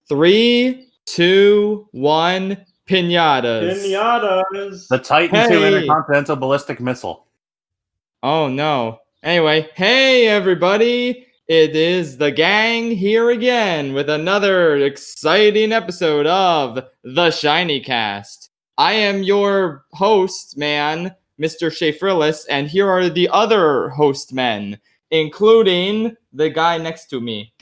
3, 2, 1, pinatas. Pinatas. The Titan II Hey. intercontinental ballistic missile. Oh no. Anyway, hey everybody. It is the gang here again with another exciting episode of the ShinyCast. I am your host, man, Mr. Shafrillis, and here are the other host men, including the guy next to me.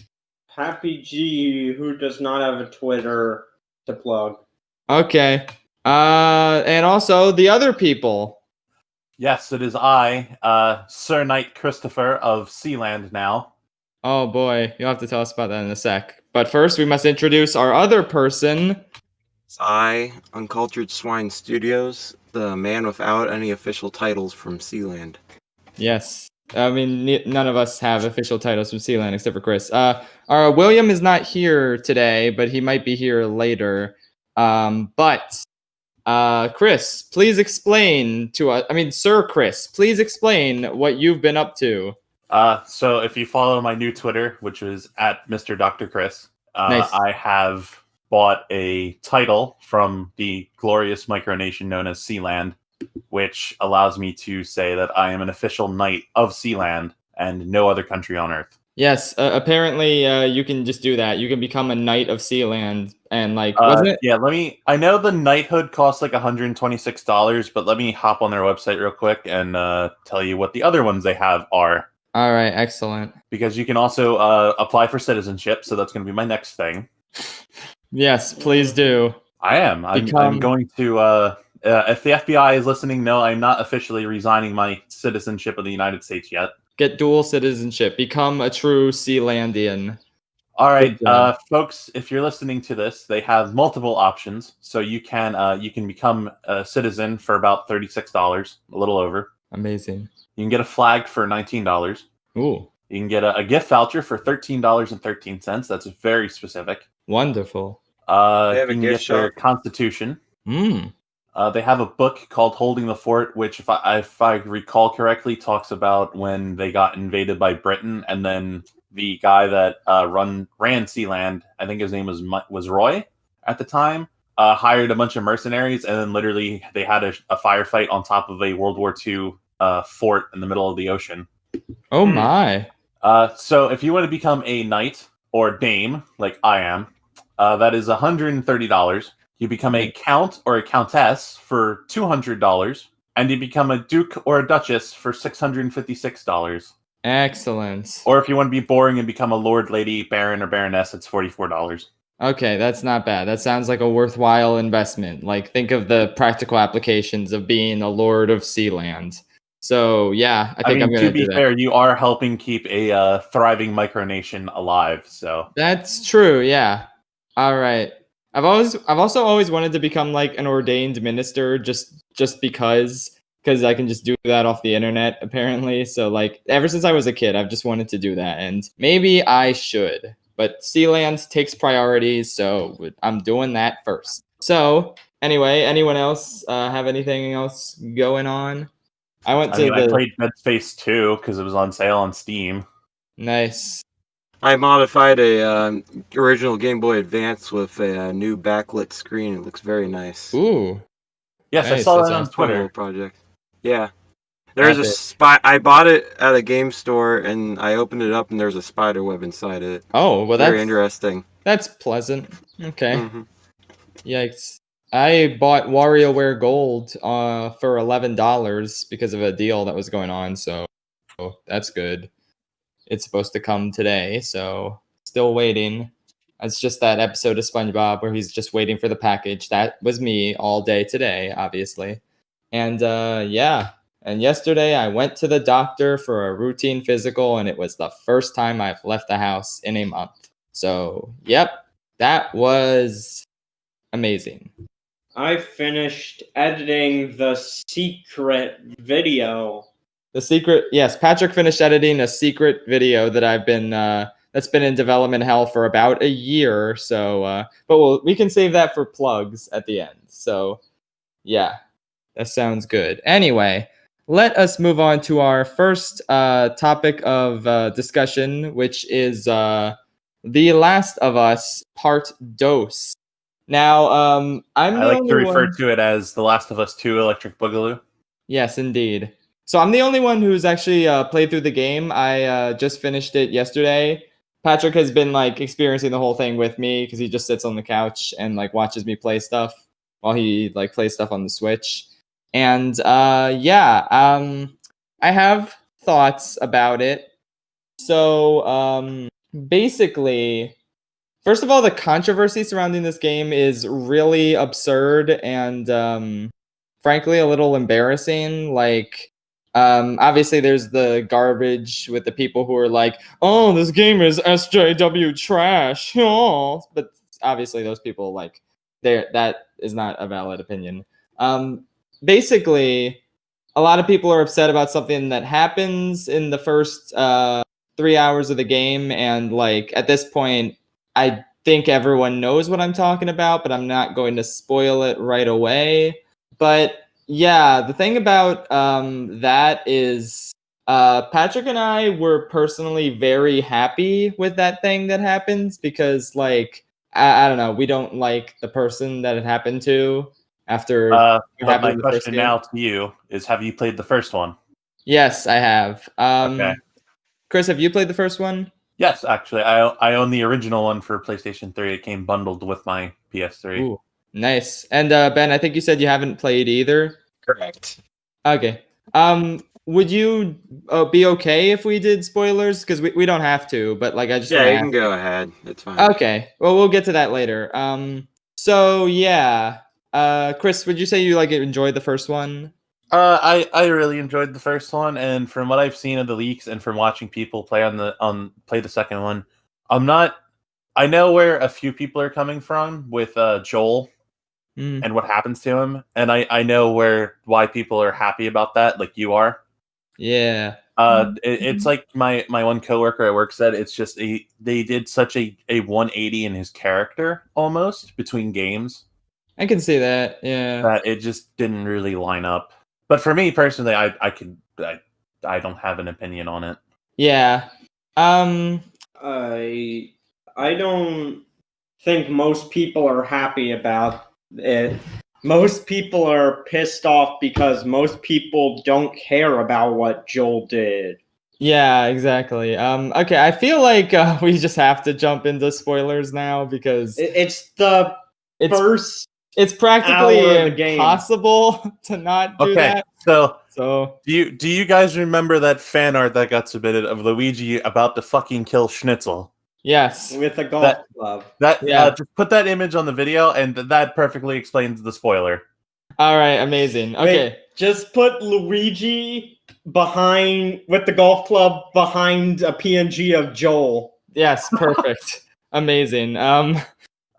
Happy G, who does not have a Twitter to plug. Okay. And also the other people. Yes, it is I, Sir Knight Christopher of Sealand now. Oh boy, you'll have to tell us about that in a sec. But first, we must introduce our other person. It's I, Uncultured Swine Studios, the man without any official titles from Sealand. Yes. I mean, none of us have official titles from Sealand except for Chris. Our William is not here today, but he might be here later. Chris, please explain to us. I mean, Sir Chris, please explain what you've been up to. So if you follow my new Twitter, which is at Mr. Dr. Chris, Nice. I have bought a title from the glorious micronation known as Sealand, which allows me to say that I am an official knight of Sealand and no other country on Earth. Yes, apparently you can just do that. You can become a knight of Sealand, and wasn't it? Yeah, I know the knighthood costs like $126, but let me hop on their website real quick and tell you what the other ones they have are. All right, excellent. Because you can also apply for citizenship, so that's going to be my next thing. Yes, please do. I am. I'm going to... if the FBI is listening, no, I'm not officially resigning my citizenship of the United States yet. Get dual citizenship. Become a true Sealandian. All right, folks, if you're listening to this, they have multiple options. So you can become a citizen for about $36, a little over. Amazing. You can get a flag for $19. Ooh. You can get a gift voucher for $13.13. That's very specific. Wonderful. They have You a can gift get their shop. Constitution. Mm. They have a book called Holding the Fort, which, if I recall correctly, talks about when they got invaded by Britain, and then the guy that ran Sealand, I think his name was Roy at the time, hired a bunch of mercenaries, and then literally they had a firefight on top of a World War II fort in the middle of the ocean. Oh my. So if you want to become a knight or dame, like I am, that is $130. You become a count or a countess for $200, and you become a duke or a duchess for $656. Excellent. Or if you want to be boring and become a lord, lady, baron, or baroness, it's $44. Okay, that's not bad. That sounds like a worthwhile investment. Think of the practical applications of being a lord of Sealand. So, yeah, I think I'm going to be do that. fair, you are helping keep a thriving micronation alive, so... That's true, yeah. All right. I've also always wanted to become an ordained minister just because I can just do that off the internet apparently. So ever since I was a kid, I've just wanted to do that, and maybe I should. But Sealand takes priorities, so I'm doing that first. So anyway, anyone else have anything else going on? I played Dead Space 2 because it was on sale on Steam. Nice. I modified a original Game Boy Advance with a new backlit screen. It looks very nice. Ooh. Yes, Nice. I saw That that on sounds Twitter. Project. Yeah. There's a spot. I bought it at a game store, and I opened it up, and there's a spider web inside it. Oh, well, very interesting. That's pleasant. Okay. Mm-hmm. Yikes. I bought WarioWare Gold for $11 because of a deal that was going on, so that's good. It's supposed to come today, so still waiting. It's just that episode of SpongeBob where he's just waiting for the package. That was me all day today, obviously. And yeah. And yesterday I went to the doctor for a routine physical, and it was the first time I've left the house in a month. So, yep, that was amazing. I finished editing the secret video. The secret, yes, Patrick finished editing a secret video that I've been that's been in development hell for about a year. So, but we can save that for plugs at the end. So, yeah, that sounds good. Anyway, let us move on to our first topic of discussion, which is The Last of Us Part Dos. Now, I'm I the like only to refer one. to it as The Last of Us 2 Electric Boogaloo. Yes, indeed. So I'm the only one who's actually played through the game. I just finished it yesterday. Patrick has been like experiencing the whole thing with me because he just sits on the couch and like watches me play stuff while he like plays stuff on the Switch. And I have thoughts about it. So basically, first of all, the controversy surrounding this game is really absurd and frankly a little embarrassing. Like, obviously, there's the garbage with the people who are like, "Oh, this game is SJW trash." Oh, but obviously, those people like, that is not a valid opinion. Basically, a lot of people are upset about something that happens in the first 3 hours of the game, and like at this point, I think everyone knows what I'm talking about, but I'm not going to spoil it right away. But yeah, the thing about that is Patrick and I were personally very happy with that thing that happens because, like, I don't know, we don't like the person that it happened to after what But happened my in the first question game. now to you is, have you played the first one? Yes, I have. Okay. Chris, have you played the first one? Yes, actually, I own the original one for PlayStation 3. It came bundled with my PS3. Ooh, nice. And Ben, I think you said you haven't played either. Correct. Okay. Would you be okay if we did spoilers? Because we don't have to, but like I just want Yeah, to you ask. can go ahead. It's fine. Okay. Well, we'll get to that later. So yeah. Chris, would you say you like enjoyed the first one? I really enjoyed the first one, and from what I've seen of the leaks and from watching people play play the second one, I'm not. I know where a few people are coming from with Joel Mm, and what happens to him, and I know why people are happy about that, like you are. yeah. It's like my one coworker at work said. It's just they did such a 180 in his character almost between games I can see that. Yeah. that it just didn't really line up. But for me personally, I don't have an opinion on it. Yeah. Um. I don't think most people are happy about it. Most people are pissed off because most people don't care about what Joel did. Yeah. Exactly. Okay. I feel like we just have to jump into spoilers now because It's the it's first it's practically hour of the game. impossible to not do Okay, that. so So do you guys remember that fan art that got submitted of Luigi about to fucking kill Schnitzel? yes. with a golf That- club. Yeah. Just put that image on the video, and that perfectly explains the spoiler. All right. Amazing. Okay. Wait, just put Luigi behind with the golf club behind a PNG of Joel. Yes. Perfect. Amazing. So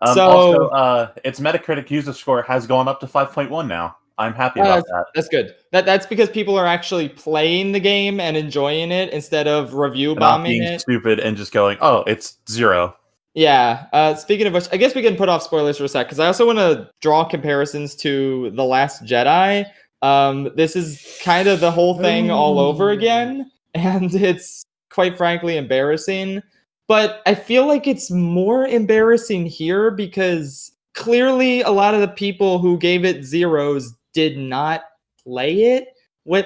Also, its Metacritic user score has gone up to 5.1 now. I'm happy about that. that's good. That's because people are actually playing the game and enjoying it instead of review And not bombing being it. stupid and just going, oh, it's 0. Yeah. Speaking of which, I guess we can put off spoilers for a sec because I also want to draw comparisons to The Last Jedi. This is kind of the whole thing all over again, and it's quite frankly embarrassing. But I feel like it's more embarrassing here because clearly a lot of the people who gave it zeros did not play it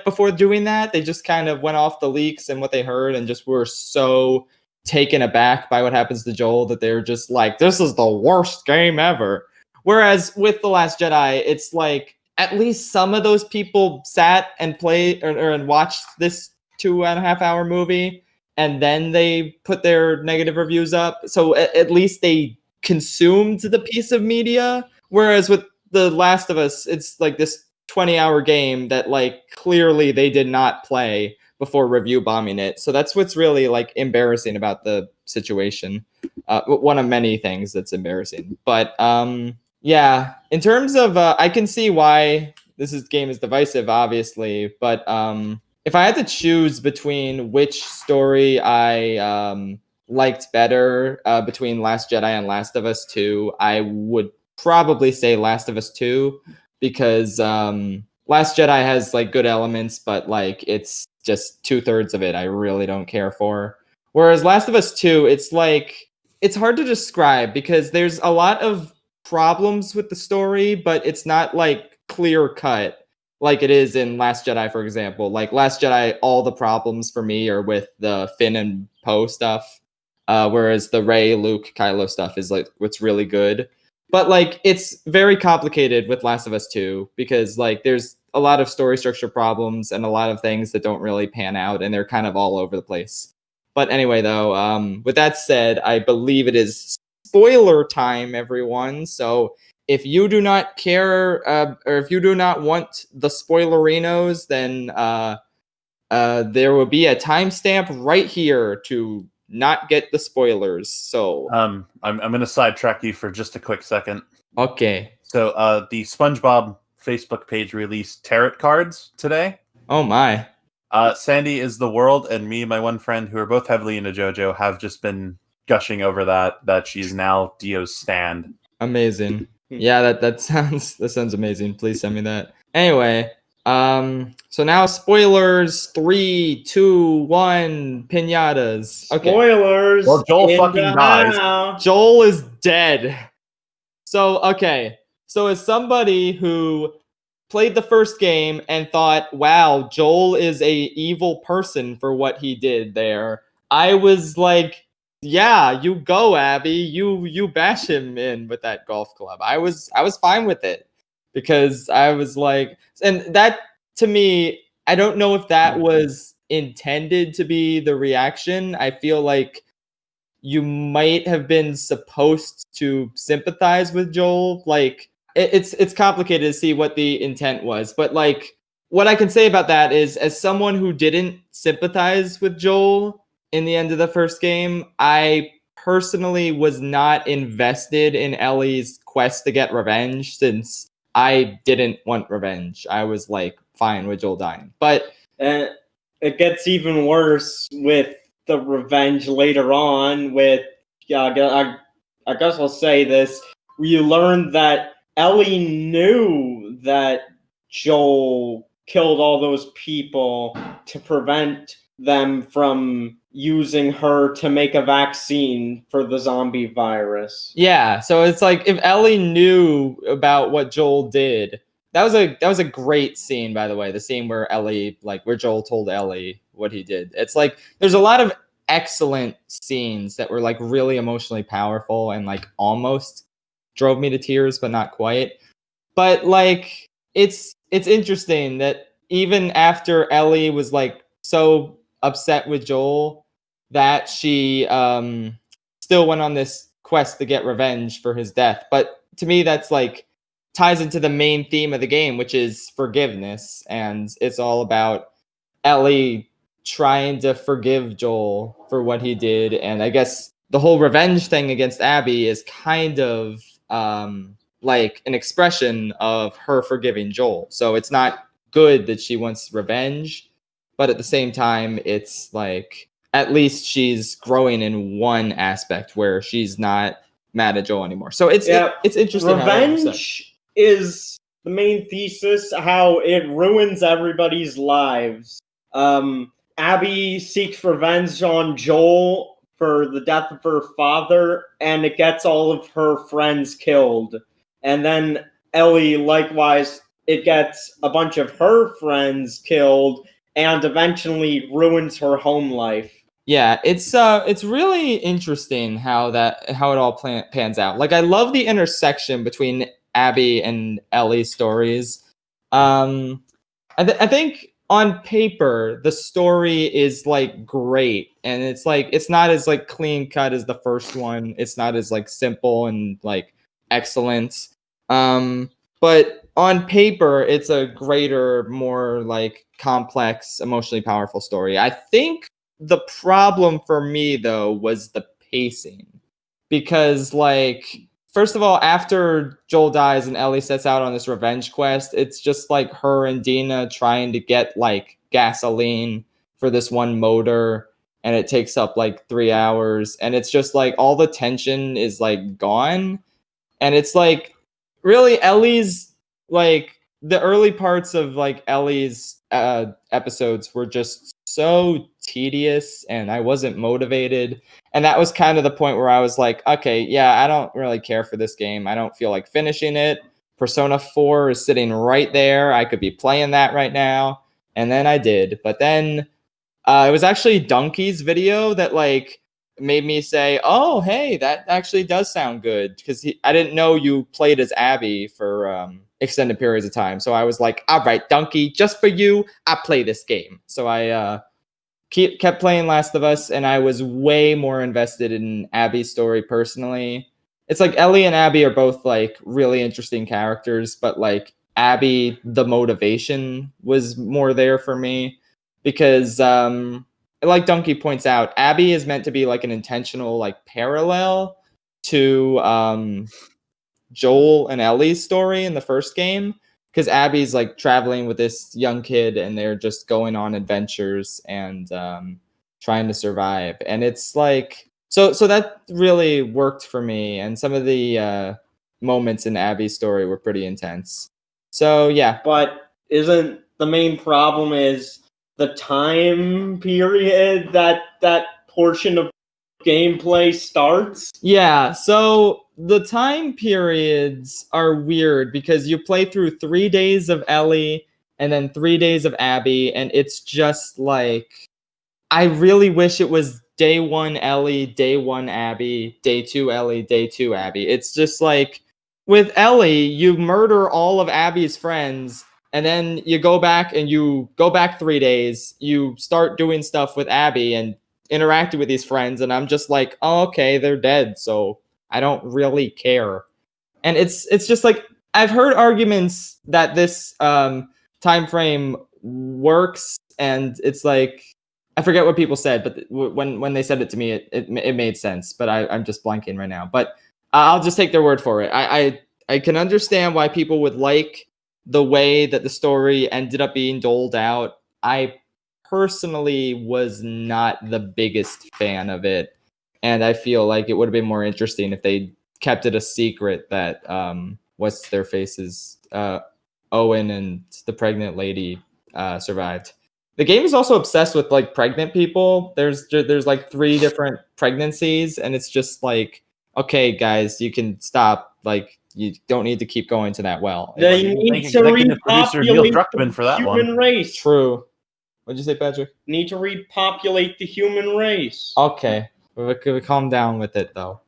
before doing that. They just kind of went off the leaks and what they heard and just were so taken aback by what happens to Joel that they're just like, this is the worst game ever. Whereas with The Last Jedi, it's like at least some of those people sat and played and watched this 2.5 hour movie and then they put their negative reviews up. So at least they consumed the piece of media. Whereas with The Last of Us, it's like this 20-hour game that like clearly they did not play before review bombing it. So that's what's really like embarrassing about the situation. One of many things that's embarrassing. But yeah, in terms of, I can see why game is divisive, obviously. But if I had to choose between which story I liked better between Last Jedi and Last of Us 2, I would probably say Last of Us 2 because Last Jedi has like good elements, but like it's just 2/3 of it I really don't care for. Whereas Last of Us 2, it's like it's hard to describe because there's a lot of problems with the story, but it's not like clear cut like it is in Last Jedi, for example. Like Last Jedi, all the problems for me are with the Finn and Poe stuff, whereas the Rey, Luke, Kylo stuff is like what's really good. But like it's very complicated with Last of Us 2 because like there's a lot of story structure problems and a lot of things that don't really pan out, and they're kind of all over the place. But anyway, though, with that said, I believe it is spoiler time, everyone. So if you do not care, or if you do not want the spoilerinos, then there will be a timestamp right here to not get the spoilers. So I'm going to sidetrack you for just a quick second. okay. So the SpongeBob Facebook page released tarot cards today. Oh my. Sandy is the world, and me and my one friend, who are both heavily into JoJo, have just been gushing over that she's now Dio's stand. Amazing. Yeah, that sounds amazing. Please send me that. Anyway, so now spoilers. 3, 2, 1. Pinatas. Okay. Spoilers. Well, Joel in fucking the dies. house. Joel is dead. So okay. So as somebody who played the first game and thought, wow, Joel is a evil person for what he did there, I was like, yeah, you go, Abby. You bash him in with that golf club. I was fine with it because I was like, and that to me, I don't know if that was intended to be the reaction. I feel like you might have been supposed to sympathize with Joel. Like it's complicated to see what the intent was, but like what I can say about that is, as someone who didn't sympathize with Joel in the end of the first game, I personally was not invested in Ellie's quest to get revenge, since I didn't want revenge. I was like fine with Joel dying. But it gets even worse with the revenge later on with, I guess I'll say this, we learned that Ellie knew that Joel killed all those people to prevent them from using her to make a vaccine for the zombie virus. yeah, so it's like if Ellie knew about what Joel did, that was a great scene, by the way. The scene where where Joel told Ellie what he did. It's like there's a lot of excellent scenes that were like really emotionally powerful and like almost drove me to tears, but not quite. But like it's interesting that even after Ellie was like so upset with Joel that she still went on this quest to get revenge for his death. But to me, that's like ties into the main theme of the game, which is forgiveness, and it's all about Ellie trying to forgive Joel for what he did. And I guess the whole revenge thing against Abby is kind of like an expression of her forgiving Joel. So it's not good that she wants revenge, but at the same time, it's like at least she's growing in one aspect where she's not mad at Joel anymore. So it's interesting. Revenge is the main thesis, how it ruins everybody's lives. Abby seeks revenge on Joel for the death of her father, and it gets all of her friends killed. And then Ellie, likewise, it gets a bunch of her friends killed, and eventually ruins her home life. Yeah, it's really interesting how it all pans out. Like I love the intersection between Abby and Ellie's stories. I think on paper the story is like great, and it's like it's not as like clean cut as the first one. It's not as like simple and like excellent. But on paper it's a greater, more like complex, emotionally powerful story. I think the problem for me though was the pacing, because like first of all, after Joel dies and Ellie sets out on this revenge quest, it's just like her and Dina trying to get like gasoline for this one motor, and it takes up like 3 hours, and it's just like all the tension is like gone. And it's like really Ellie's, like the early parts of like Ellie's episodes were just so tedious, and I wasn't motivated. And that was kind of the point where I was like, okay, yeah, I don't really care for this game. I don't feel like finishing it. Persona 4 is sitting right there. I could be playing that right now. And then I did. But then it was actually Donkey's video that like made me say, oh, hey, that actually does sound good. Because I didn't know you played as Abby for extended periods of time. So I was like, all right, Donkey, just for you, I play this game. So I kept playing Last of Us, and I was way more invested in Abby's story personally. It's like Ellie and Abby are both like really interesting characters, but like Abby, the motivation was more there for me because like Donkey points out, Abby is meant to be like an intentional like parallel to Joel and Ellie's story in the first game, because Abby's like traveling with this young kid and they're just going on adventures and trying to survive. And it's like, so that really worked for me. And some of the moments in Abby's story were pretty intense. So yeah. But isn't the main problem is the time period that portion of gameplay starts? Yeah, so the time periods are weird because you play through 3 days of Ellie and then 3 days of Abby, and it's just like, I really wish it was day 1 Ellie, day 1 Abby, day 2 Ellie, day 2 Abby. It's just like, with Ellie, you murder all of Abby's friends, and then you go back 3 days, you start doing stuff with Abby and interacting with these friends, and I'm just like, oh, okay, they're dead, so I don't really care. And it's just like, I've heard arguments that this time frame works, and it's like, I forget what people said, but when they said it to me, it made sense. But I'm just blanking right now. But I'll just take their word for it. I can understand why people would like the way that the story ended up being doled out. I personally was not the biggest fan of it, and I feel like it would have been more interesting if they kept it a secret that what's their faces, Owen and the pregnant lady survived. The game is also obsessed with like pregnant people. There's like 3 different pregnancies, and it's just like, okay, guys, you can stop. Like, you don't need to keep going to that well. They Thank need to executive producer Neil repopulate Druckmann for the that human one. race. True. What'd you say, Patrick? Need to repopulate the human race. Okay, we calm down with it though.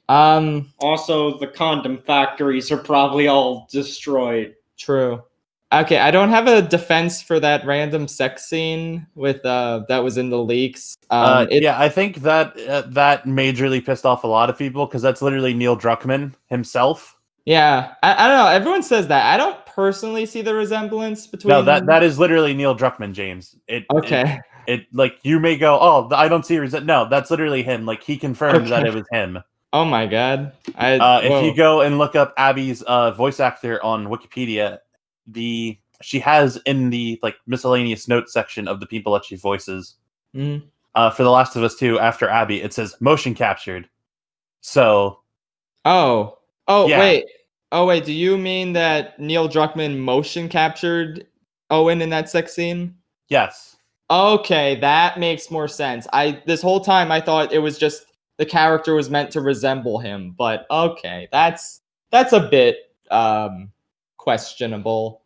Also, the condom factories are probably all destroyed. True. Okay, I don't have a defense for that random sex scene with that was in the leaks. Yeah, I think that that majorly pissed off a lot of people because that's literally Neil Druckmann himself. Yeah, I don't know. Everyone says that. I don't personally see the resemblance between. No, that is literally Neil Druckmann, James. Okay. It like, you may go, oh, I don't see no, that's literally him. Like, he confirmed that it was him. Oh my god. If you go and look up Abby's voice actor on Wikipedia, she has in the like miscellaneous notes section of the people that she voices for The Last of Us 2 after Abby, it says motion captured. So yeah. Yeah. Wait, do you mean that Neil Druckmann motion captured Owen in that sex scene? Yes. Okay, that makes more sense. This whole time I thought it was just the character was meant to resemble him, but okay, that's a bit questionable.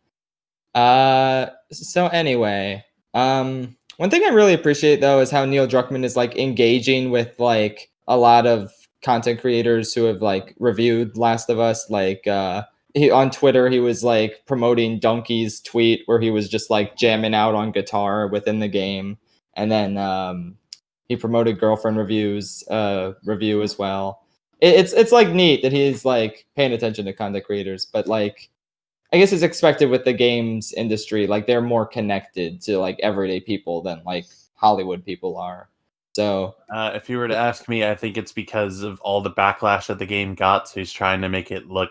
So anyway, one thing I really appreciate though is how Neil Druckmann is like engaging with like a lot of content creators who have like reviewed Last of Us. Like he on Twitter, he was like promoting Donkey's tweet where he was just like jamming out on guitar within the game, and then he promoted Girlfriend Reviews review as well. It's like neat that he's like paying attention to content creators, but like, I guess it's expected with the games industry. Like, they're more connected to like everyday people than like Hollywood people are. So if you were to ask me, I think it's because of all the backlash that the game got. So he's trying to make it look,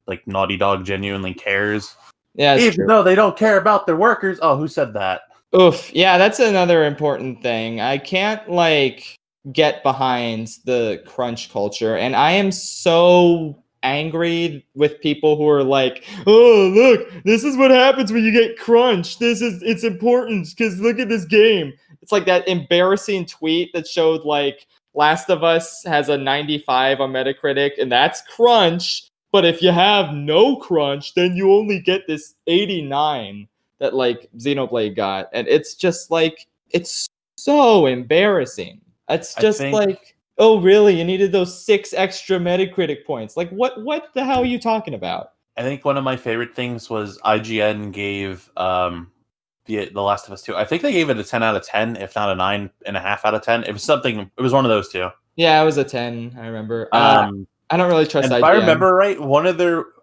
like Naughty Dog genuinely cares. yeah, Even though they don't care about their workers. Oh, who said that? Oof. Yeah, that's another important thing. I can't like get behind the crunch culture, and I am so angry with people who are like, oh, look, this is what happens when you get crunched. It's important because look at this game. It's like that embarrassing tweet that showed like Last of Us has a 95 on Metacritic, and that's crunch. But if you have no crunch, then you only get this 89 that like Xenoblade got, and it's just like it's so embarrassing. It's just like, oh really? You needed those 6 extra Metacritic points? Like what the hell are you talking about? I think one of my favorite things was IGN gave the Last of Us 2. I think they gave it a 10 out of 10, if not a 9.5 out of 10. It was something. It was one of those two. Yeah, it was a 10. I remember. I don't really trust and IGN. If I remember right,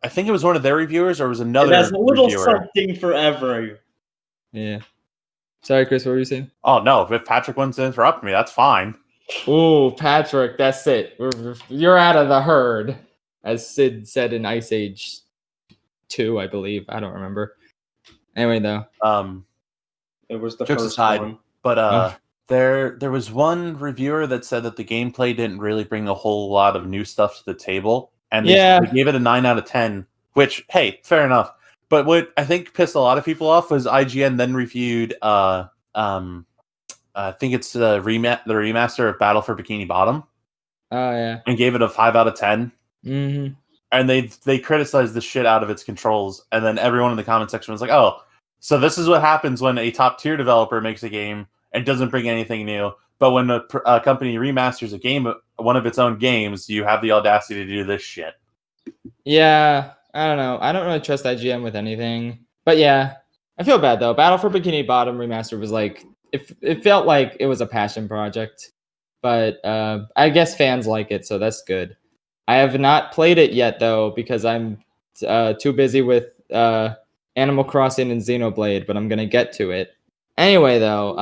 I think it was one of their reviewers, or was another. It has a little reviewer. something for every. Yeah. Sorry, Chris. What were you saying? Oh no! If Patrick wants to interrupt me, that's fine. Ooh, Patrick, that's it. You're out of the herd, as Sid said in Ice Age 2, I believe. I don't remember. Anyway, though. It was the jokes first aside, one. But there was one reviewer that said that the gameplay didn't really bring a whole lot of new stuff to the table, and they gave it a 9 out of 10. Which, hey, fair enough. But what I think pissed a lot of people off was IGN then reviewed I think it's the remaster of Battle for Bikini Bottom. Oh yeah. And gave it a 5 out of 10. Mm-hmm. And they criticized the shit out of its controls, and then everyone in the comment section was like, "Oh, so this is what happens when a top tier developer makes a game and doesn't bring anything new. But when a company remasters a game, one of its own games, you have the audacity to do this shit." Yeah, I don't know. I don't really trust IGN with anything. But yeah, I feel bad though. Battle for Bikini Bottom remaster was like it felt like it was a passion project. But I guess fans like it, so that's good. I have not played it yet though because I'm too busy with Animal Crossing and Xenoblade, but I'm gonna get to it. Anyway though,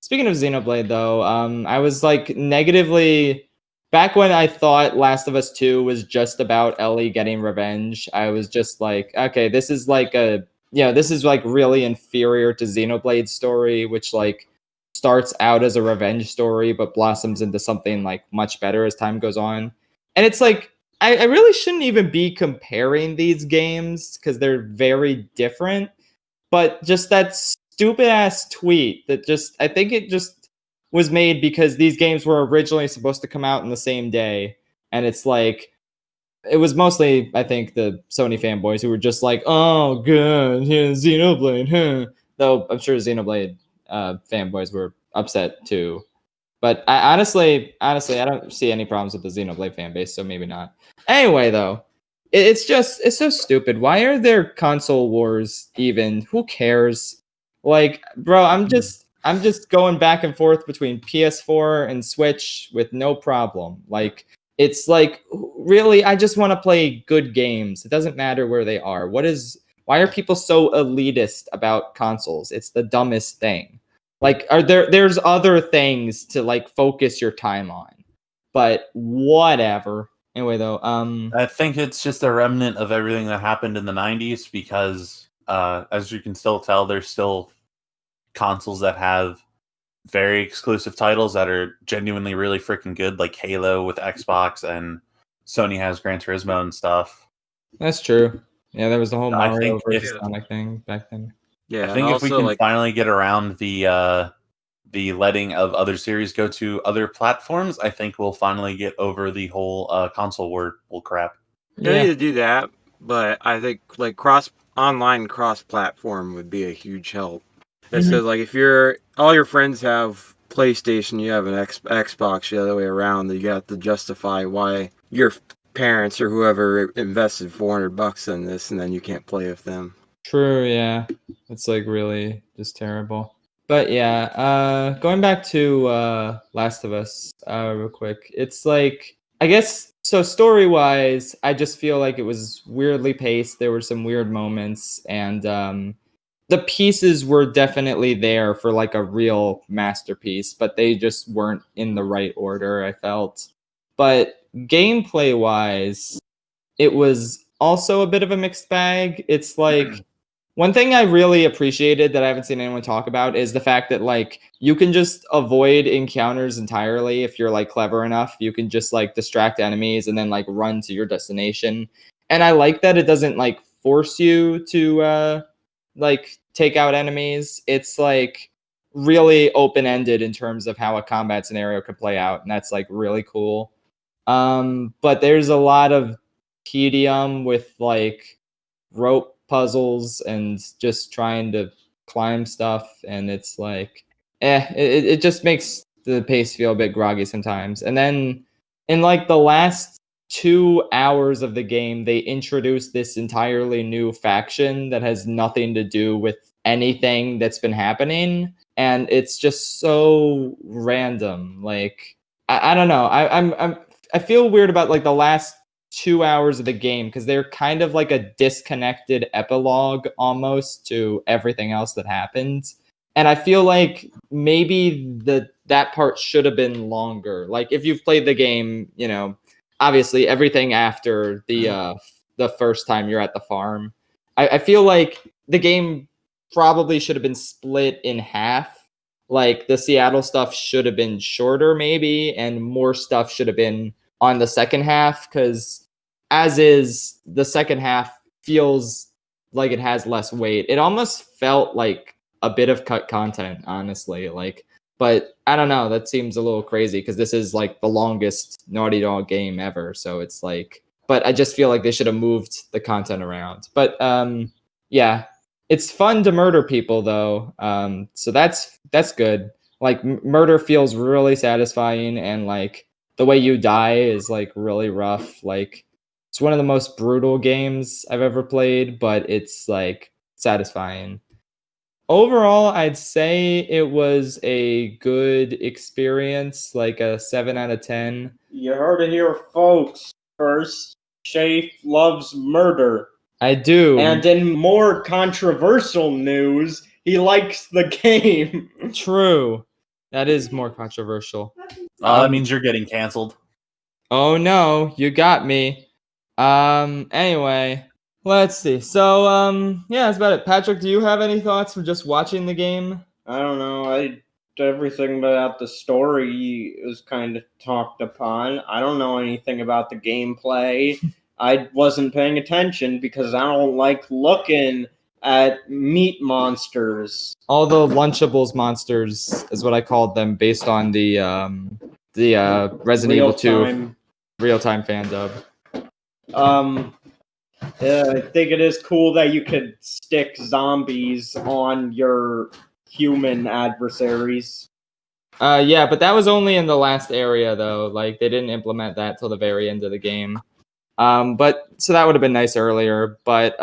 speaking of Xenoblade though, I was like negatively back when I thought Last of Us 2 was just about Ellie getting revenge. I was just like, okay, this is like this is like really inferior to Xenoblade's story, which like starts out as a revenge story but blossoms into something like much better as time goes on. And it's like I really shouldn't even be comparing these games because they're very different. But just that stupid ass tweet that I think it just was made because these games were originally supposed to come out in the same day. And it's like, it was mostly, I think, the Sony fanboys who were just like, oh, good, yeah, Xenoblade, huh? Though I'm sure Xenoblade fanboys were upset too. But I honestly, I don't see any problems with the Xenoblade fan base, so maybe not. Anyway, though, it's so stupid. Why are there console wars even? Who cares? Like, bro, I'm just going back and forth between PS4 and Switch with no problem. Like, it's like, really, I just want to play good games. It doesn't matter where they are. Why are people so elitist about consoles? It's the dumbest thing. Like, there's other things to like focus your time on, but whatever. Anyway, though, I think it's just a remnant of everything that happened in the 90s because, as you can still tell, there's still consoles that have very exclusive titles that are genuinely really freaking good, like Halo with Xbox, and Sony has Gran Turismo and stuff. That's true. Yeah, there was the whole I Mario think versus Sonic thing back then. Yeah, I think if we can finally get around the letting of other series go to other platforms, I think we'll finally get over the whole console war bull crap. You need to do that, but I think like online cross platform would be a huge help. It says like if all your friends have PlayStation, you have an Xbox, the other way around, you have to justify why your parents or whoever invested $400 in this, and then you can't play with them. True, yeah. It's like really just terrible. But yeah, going back to Last of Us real quick. It's like, I guess, so story-wise, I just feel like it was weirdly paced. There were some weird moments, and the pieces were definitely there for like a real masterpiece, but they just weren't in the right order, I felt. But gameplay-wise, it was also a bit of a mixed bag. It's like, one thing I really appreciated that I haven't seen anyone talk about is the fact that like you can just avoid encounters entirely if you're like clever enough. You can just like distract enemies and then like run to your destination. And I like that it doesn't like force you to like take out enemies. It's like really open-ended in terms of how a combat scenario could play out, and that's like really cool. But there's a lot of tedium with like rope puzzles and just trying to climb stuff, and it's like it just makes the pace feel a bit groggy sometimes. And then in like the last 2 hours of the game, they introduced this entirely new faction that has nothing to do with anything that's been happening, and it's just so random. Like I don't know. I feel weird about like the last 2 hours of the game because they're kind of like a disconnected epilogue almost to everything else that happens. And I feel like maybe that part should have been longer. Like if you've played the game, you know, obviously everything after the first time you're at the farm. I feel like the game probably should have been split in half. Like the Seattle stuff should have been shorter maybe, and more stuff should have been on the second half, because as is, the second half feels like it has less weight. It almost felt like a bit of cut content, honestly. Like, but I don't know. That seems a little crazy because this is like the longest Naughty Dog game ever. So it's like, but I just feel like they should have moved the content around. But yeah, it's fun to murder people though. So that's good. Like murder feels really satisfying, and like the way you die is like really rough. Like it's one of the most brutal games I've ever played, but it's like satisfying. Overall, I'd say it was a good experience, like a 7 out of 10. You heard it here, folks. First, Shafe loves murder. I do. And in more controversial news, he likes the game. True. That is more controversial. That means you're getting canceled. Oh no, you got me. Anyway, let's see. So, yeah, that's about it. Patrick, do you have any thoughts from just watching the game? I don't know. Everything about the story was kind of talked upon. I don't know anything about the gameplay. I wasn't paying attention because I don't like looking at meat monsters. All the Lunchables monsters is what I called them, based on the Resident Evil 2 real-time fan dub. I think it is cool that you could stick zombies on your human adversaries. Yeah, but that was only in the last area though. Like they didn't implement that till the very end of the game. But so that would have been nice earlier. But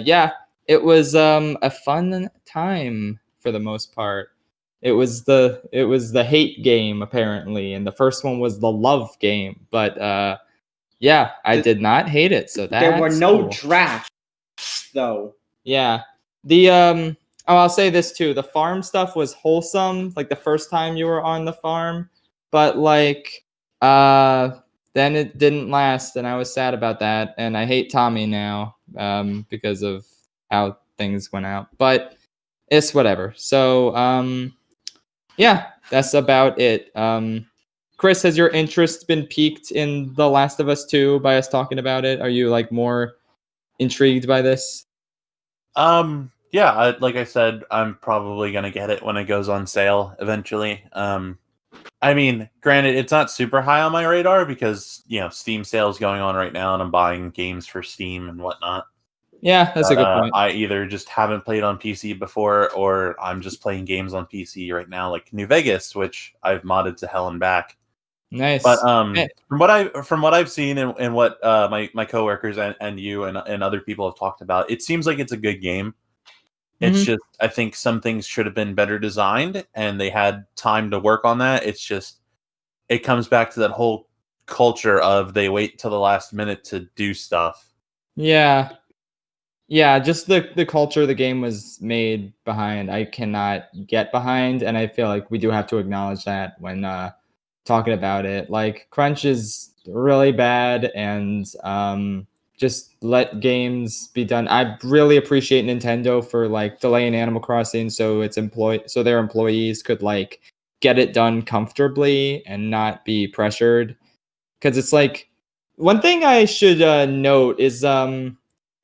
yeah, it was a fun time for the most part. It was the hate game apparently, and the first one was the love game. But yeah, I did not hate it. So that's there were no cool. drafts though. Yeah, the oh, I'll say this too. The farm stuff was wholesome, like the first time you were on the farm, but like then it didn't last, and I was sad about that, and I hate Tommy now because of how things went out. But it's whatever. So yeah, that's about it. Chris, has your interest been piqued in The Last of Us 2 by us talking about it? Are you like more intrigued by this? Yeah, like I said, I'm probably gonna get it when it goes on sale eventually. I mean, granted, it's not super high on my radar because, you know, Steam sales going on right now and I'm buying games for Steam and whatnot. Yeah, that's a good point. I either just haven't played on PC before, or I'm just playing games on PC right now, like New Vegas, which I've modded to hell and back. Nice. But from what I've seen and what my coworkers and you and other people have talked about, it seems like it's a good game. It's just, I think some things should have been better designed, and they had time to work on that. It's just, it comes back to that whole culture of they wait till the last minute to do stuff. Yeah. Yeah, just the culture the game was made behind, I cannot get behind, and I feel like we do have to acknowledge that when talking about it. Like, crunch is really bad, and just let games be done. I really appreciate Nintendo for like delaying Animal Crossing so their employees could like get it done comfortably and not be pressured. Because it's like, one thing I should note is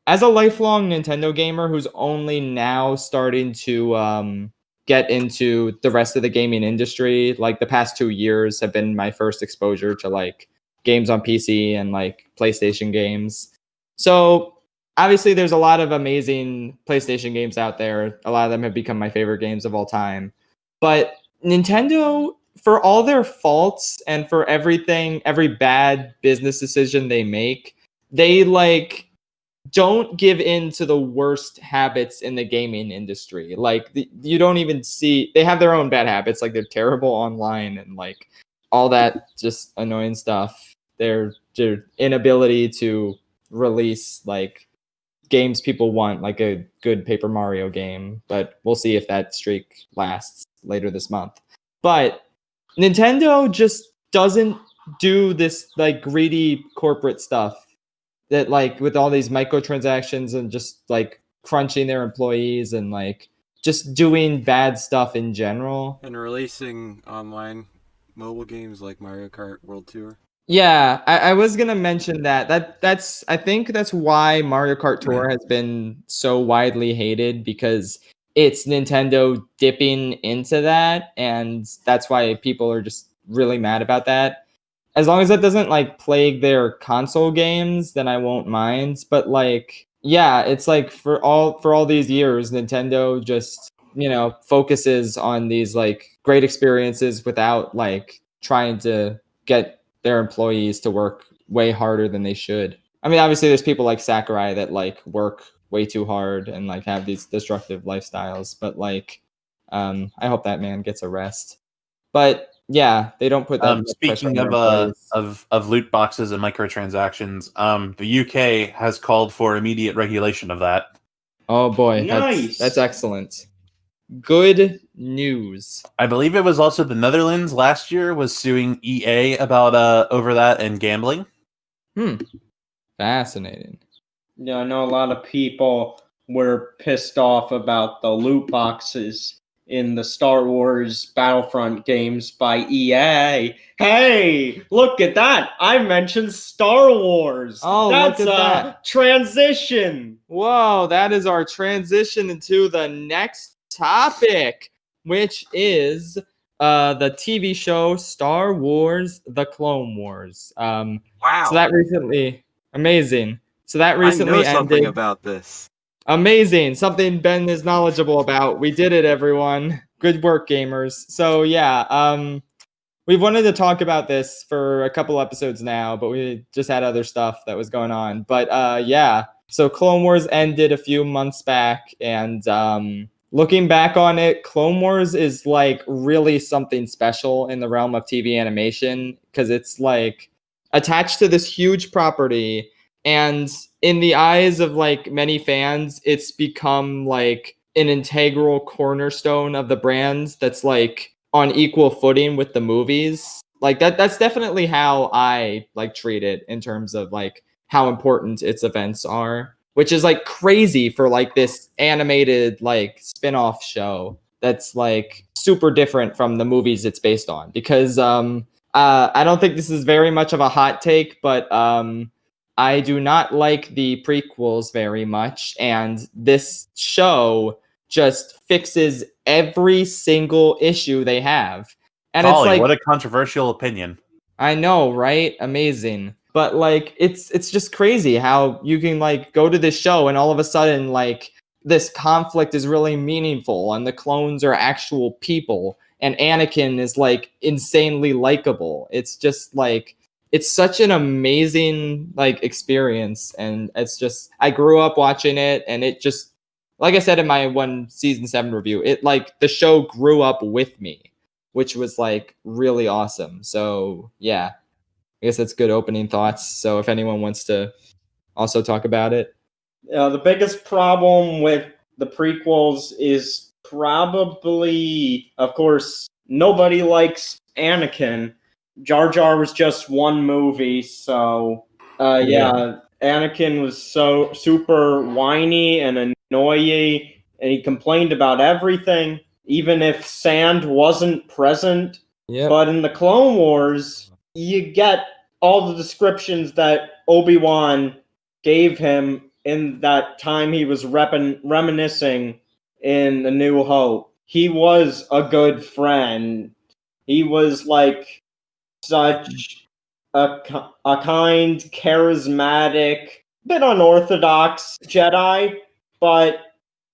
as a lifelong Nintendo gamer who's only now starting to get into the rest of the gaming industry. Like the past 2 years have been my first exposure to like games on PC and like PlayStation games. So obviously there's a lot of amazing PlayStation games out there. A lot of them have become my favorite games of all time. But Nintendo, for all their faults and for everything, every bad business decision they make, they like don't give in to the worst habits in the gaming industry. Like you don't even see, they have their own bad habits. Like they're terrible online and like all that just annoying stuff. Their inability to release like games people want, like a good Paper Mario game, but we'll see if that streak lasts later this month. But Nintendo just doesn't do this like greedy corporate stuff that like with all these microtransactions and just like crunching their employees and like just doing bad stuff in general. And releasing online mobile games like Mario Kart World Tour. Yeah, I was gonna mention that's I think that's why Mario Kart Tour has been so widely hated, because it's Nintendo dipping into that, and that's why people are just really mad about that. As long as that doesn't like plague their console games, then I won't mind. But like, yeah, it's like for all these years, Nintendo just, you know, focuses on these like great experiences without like trying to get their employees to work way harder than they should. I mean, obviously there's people like Sakurai that like work way too hard and like have these destructive lifestyles, but like I hope that man gets a rest. But yeah, they don't put that much pressure on Speaking their employees. of loot boxes and microtransactions, the UK has called for immediate regulation of that. Oh boy, Nice. that's excellent. Good news. I believe it was also the Netherlands last year was suing EA about over that and gambling. Fascinating. Yeah, I know a lot of people were pissed off about the loot boxes in the Star Wars Battlefront games by EA. Hey, look at that! I mentioned Star Wars. Oh, that's look at a that. transition. Whoa, that is our transition into the next topic, which is the TV show Star Wars: The Clone Wars. Wow. So that recently, amazing. So that I know recently something ended. about this. Amazing. Something Ben is knowledgeable about. We did it, everyone. Good work, gamers. So yeah, we've wanted to talk about this for a couple episodes now, but we just had other stuff that was going on. But yeah, so Clone Wars ended a few months back, and looking back on it, Clone Wars is like really something special in the realm of TV animation, because it's like attached to this huge property, and in the eyes of like many fans, it's become like an integral cornerstone of the brand that's like on equal footing with the movies. Like that's definitely how I like treat it in terms of like how important its events are, which is like crazy for like this animated like spin-off show that's like super different from the movies it's based on. Because I don't think this is very much of a hot take, but I do not like the prequels very much, and this show just fixes every single issue they have. And Golly, it's like, what a controversial opinion. I know, right? Amazing. But like it's just crazy how you can like go to this show and all of a sudden like this conflict is really meaningful and the clones are actual people and Anakin is like insanely likable. It's just like it's such an amazing like experience, and it's just I grew up watching it, and it just, like I said in my one season 7 review, it like the show grew up with me, which was like really awesome. So yeah, I guess that's good opening thoughts. So if anyone wants to also talk about it. The biggest problem with the prequels is probably, of course, nobody likes Anakin. Jar Jar was just one movie, so yeah, Anakin was so super whiny and annoying, and he complained about everything, even if sand wasn't present. Yep. But in the Clone Wars, you get all the descriptions that Obi-Wan gave him in that time he was reminiscing in A New Hope. he was a good friend. He was like such a kind, charismatic, bit unorthodox Jedi, but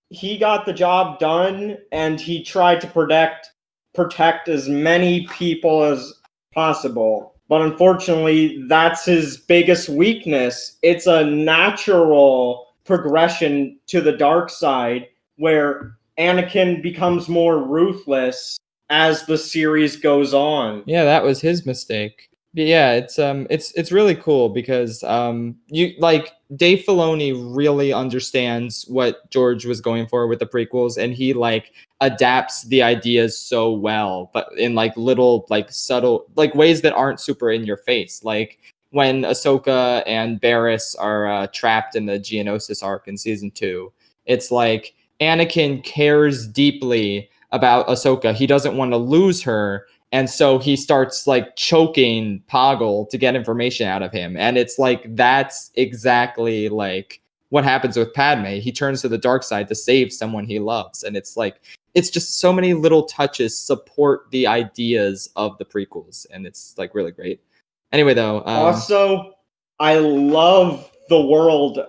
he got the job done, and he tried to protect as many people as possible. But unfortunately, that's his biggest weakness. It's a natural progression to the dark side where Anakin becomes more ruthless as the series goes on. Yeah, that was his mistake. But yeah, it's really cool because you like Dave Filoni really understands what George was going for with the prequels, and he like adapts the ideas so well, but in like little like subtle like ways that aren't super in your face. Like when Ahsoka and Barriss are trapped in the Geonosis arc in season 2, it's like Anakin cares deeply about Ahsoka. He doesn't want to lose her. And so he starts like choking Poggle to get information out of him. And it's like, that's exactly like what happens with Padme. He turns to the dark side to save someone he loves. And it's like, it's just so many little touches support the ideas of the prequels. And it's like really great. Anyway, though. Also, I love the world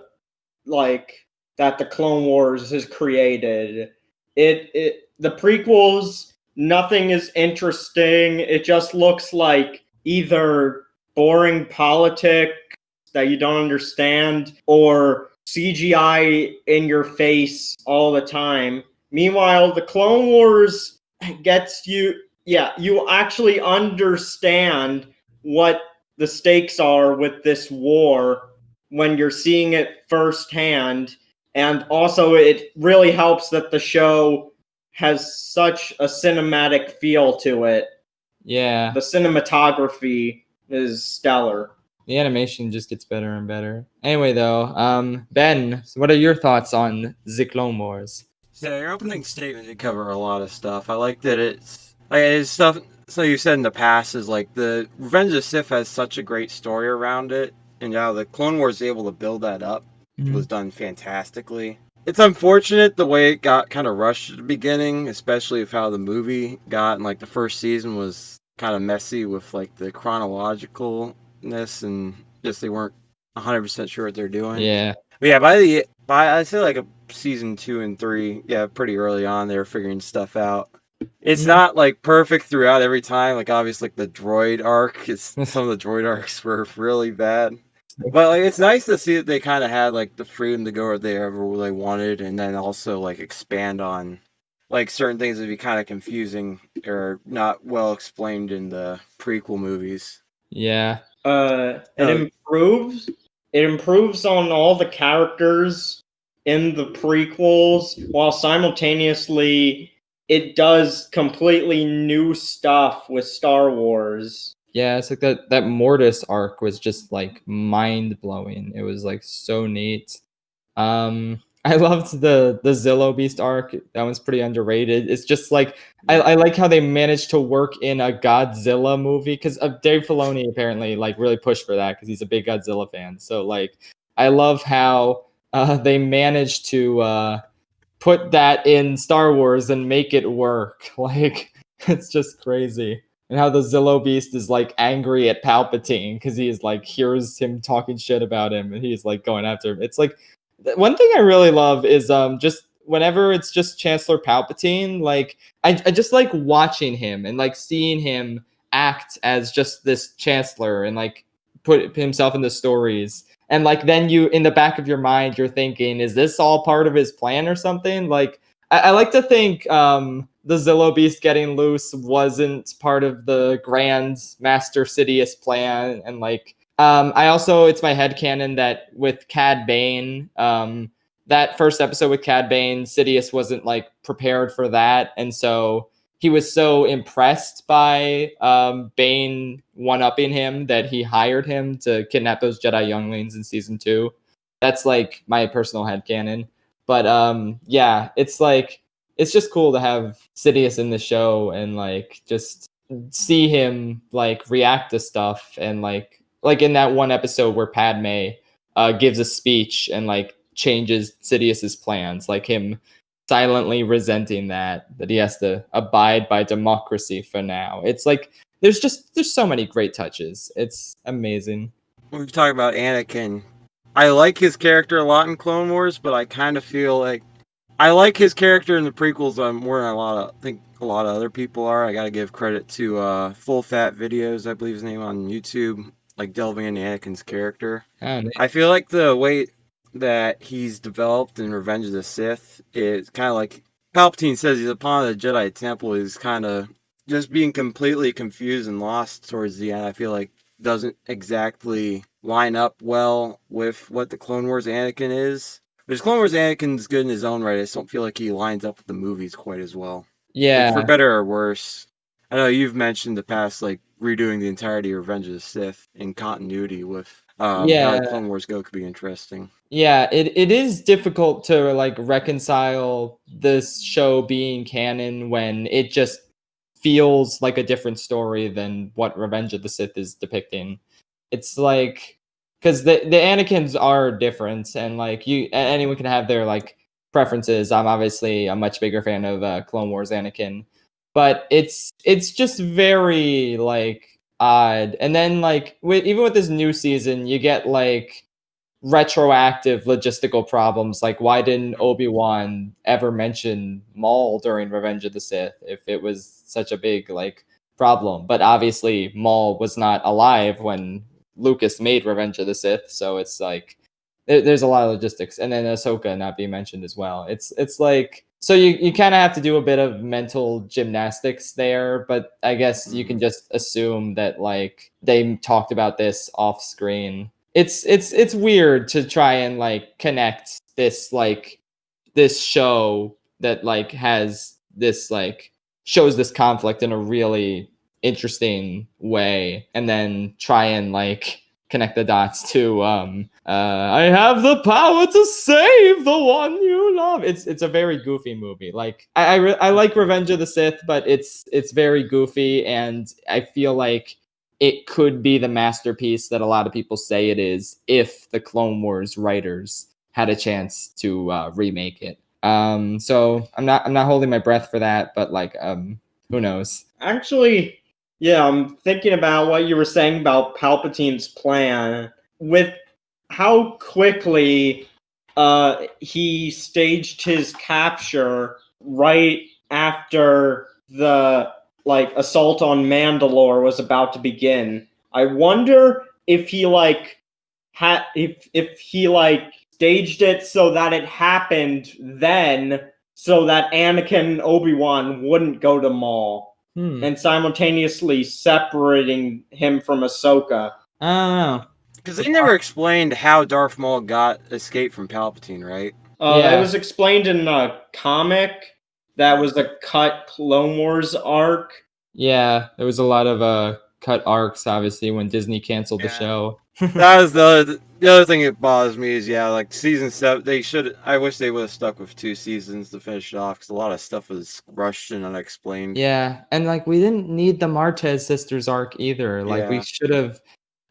like that the Clone Wars has created. The prequels, nothing is interesting. It just looks like either boring politics that you don't understand or CGI in your face all the time. Meanwhile, the Clone Wars gets you, yeah, you actually understand what the stakes are with this war when you're seeing it firsthand. And also, it really helps that the show has such a cinematic feel to it. Yeah. The cinematography is stellar. The animation just gets better and better. Anyway, though, Ben, so what are your thoughts on The Clone Wars? So your opening statement did cover a lot of stuff. I like that it's stuff. So you said in the past is like the Revenge of the Sith has such a great story around it, and how the Clone Wars is able to build that up was done fantastically. It's unfortunate the way it got kind of rushed at the beginning, especially with how the movie got, and like the first season was kind of messy with like the chronologicalness and just they weren't 100% sure what they're doing. Yeah. But yeah, by I'd say like a season 2 and 3, yeah, pretty early on they were figuring stuff out. It's not like perfect throughout every time. Like obviously, like the droid arc, some of the droid arcs were really bad. But like it's nice to see that they kind of had like the freedom to go where they ever they wanted, and then also like expand on like certain things that would be kind of confusing or not well explained in the prequel movies. Yeah. It improves on all the characters in the prequels, while simultaneously it does completely new stuff with Star Wars. Yeah, it's like that Mortis arc was just like mind blowing. It was like so neat. I loved the Zillow Beast arc. That one's pretty underrated. It's just like I like how they managed to work in a Godzilla movie because Dave Filoni apparently like really pushed for that because he's a big Godzilla fan. So like I love how they managed to put that in Star Wars and make it work. Like it's just crazy. And how the Zillow Beast is like angry at Palpatine because he is like hears him talking shit about him and he's like going after him. It's like one thing I really love is just whenever it's just Chancellor Palpatine, like I just like watching him and like seeing him act as just this Chancellor and like put himself in the stories. And like then you in the back of your mind you're thinking, is this all part of his plan or something? Like I like to think the Zillow Beast getting loose wasn't part of the Grand Master Sidious plan. And like I also, it's my headcanon that with Cad Bane, that first episode with Cad Bane, Sidious wasn't like prepared for that. And so he was so impressed by Bane one-upping him that he hired him to kidnap those Jedi younglings in season 2. That's like my personal headcanon. But yeah, it's like it's just cool to have Sidious in the show and like just see him like react to stuff and like in that one episode where Padme gives a speech and like changes Sidious's plans, like him silently resenting that he has to abide by democracy for now. It's like there's so many great touches. It's amazing. When we talk about Anakin, I like his character a lot in Clone Wars, but I kind of feel like I like his character in the prequels more than I think a lot of other people are. I gotta give credit to Full Fat Videos, I believe his name, on YouTube, like delving into Anakin's character. And I feel like the way that he's developed in Revenge of the Sith is kind of like Palpatine says he's upon the Jedi Temple. He's kind of just being completely confused and lost towards the end. I feel like doesn't exactly line up well with what the Clone Wars Anakin is. Because Clone Wars Anakin's good in his own right. I just don't feel like he lines up with the movies quite as well. yeah, Like, for better or worse. I know you've mentioned the past, like redoing the entirety of Revenge of the Sith in continuity with how the Clone Wars go could be interesting. Yeah, it is difficult to like reconcile this show being canon when it just feels like a different story than what Revenge of the Sith is depicting. It's like because the Anakins are different, and like anyone can have their like preferences. I'm obviously a much bigger fan of Clone Wars Anakin, but it's just very like odd. And then like even with this new season, you get like retroactive logistical problems. Like, why didn't Obi-Wan ever mention Maul during Revenge of the Sith if it was such a big like problem? But obviously Maul was not alive when Lucas made Revenge of the Sith, so it's like there's a lot of logistics. And then Ahsoka not being mentioned as well. It's like, so you kind of have to do a bit of mental gymnastics there, but I guess you can just assume that like they talked about this off screen. It's weird to try and like connect this like this show that like has this like shows this conflict in a really interesting way, and then try and like connect the dots to I have the power to save the one you love. It's a very goofy movie. Like I like Revenge of the Sith, but it's very goofy, and I feel like it could be the masterpiece that a lot of people say it is if the Clone Wars writers had a chance to remake it. So I'm not holding my breath for that, but like who knows? Actually, yeah, I'm thinking about what you were saying about Palpatine's plan with how quickly he staged his capture right after the like assault on Mandalore was about to begin. I wonder if he like if he like staged it so that it happened then, so that Anakin and Obi-Wan wouldn't go to Maul, and simultaneously separating him from Ahsoka. I don't know. Because they never explained how Darth Maul escaped from Palpatine, right? It was explained in a comic that was a cut Clone Wars arc. Yeah, there was a lot of cut arcs, obviously, when Disney canceled the show. That was the other thing that bothers me is like season 7. I wish they would have stuck with 2 seasons to finish it off, because a lot of stuff was rushed and unexplained. Yeah, and like we didn't need the Martez sisters arc either. Like we Yeah. should have.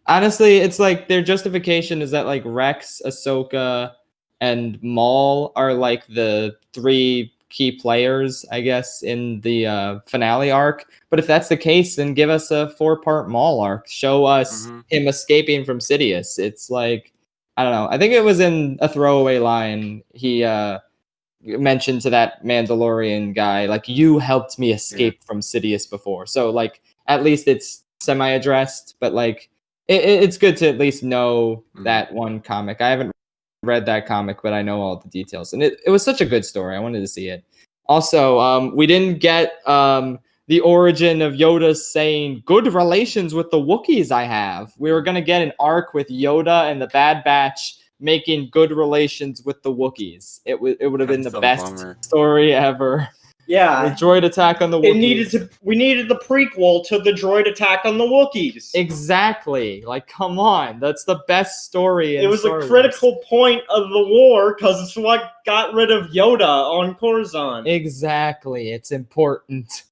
Honestly, it's like their justification is that like Rex, Ahsoka, and Maul are like the 3 key players, I guess, in the finale arc. But if that's the case, then give us a 4-part Maul arc. Show us him escaping from Sidious. It's like, I don't know. I think it was in a throwaway line. He mentioned to that Mandalorian guy, like, you helped me escape from Sidious before. So like, at least it's semi-addressed, but like, it's good to at least know that one comic. I haven't read that comic, but I know all the details, and it was such a good story. I wanted to see it. Also, we didn't get the origin of Yoda saying good relations with the Wookiees I have. We were gonna get an arc with Yoda and the Bad Batch making good relations with the Wookiees. It would have been the best story ever. Yeah, the droid attack on the Wookiees. We needed the prequel to the droid attack on the Wookiees. Exactly. Like, come on, that's the best story. It was a critical point of the war because it's what got rid of Yoda on Coruscant. Exactly, it's important.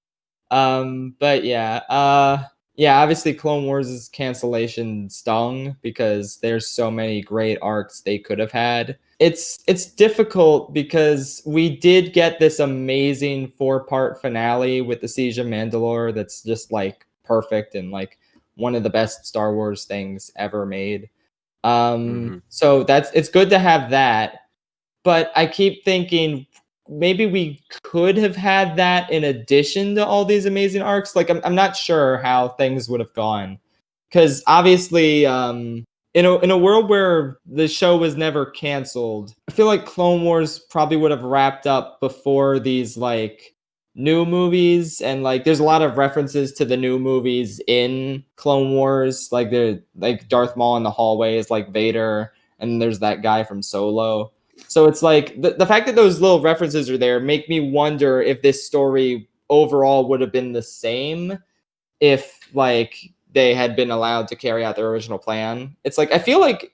But yeah, obviously Clone Wars' cancellation stung because there's so many great arcs they could have had. it's difficult because we did get this amazing 4-part finale with the Siege of Mandalore that's just like perfect and like one of the best Star Wars things ever made. So it's good to have that, but I keep thinking maybe we could have had that in addition to all these amazing arcs. Like I'm not sure how things would have gone, because obviously in a world where the show was never canceled, I feel like Clone Wars probably would have wrapped up before these like new movies, and like there's a lot of references to the new movies in Clone Wars, like they're like Darth Maul in the hallway is like Vader, and there's that guy from Solo. So it's like the fact that those little references are there make me wonder if this story overall would have been the same if like they had been allowed to carry out their original plan. It's like I feel like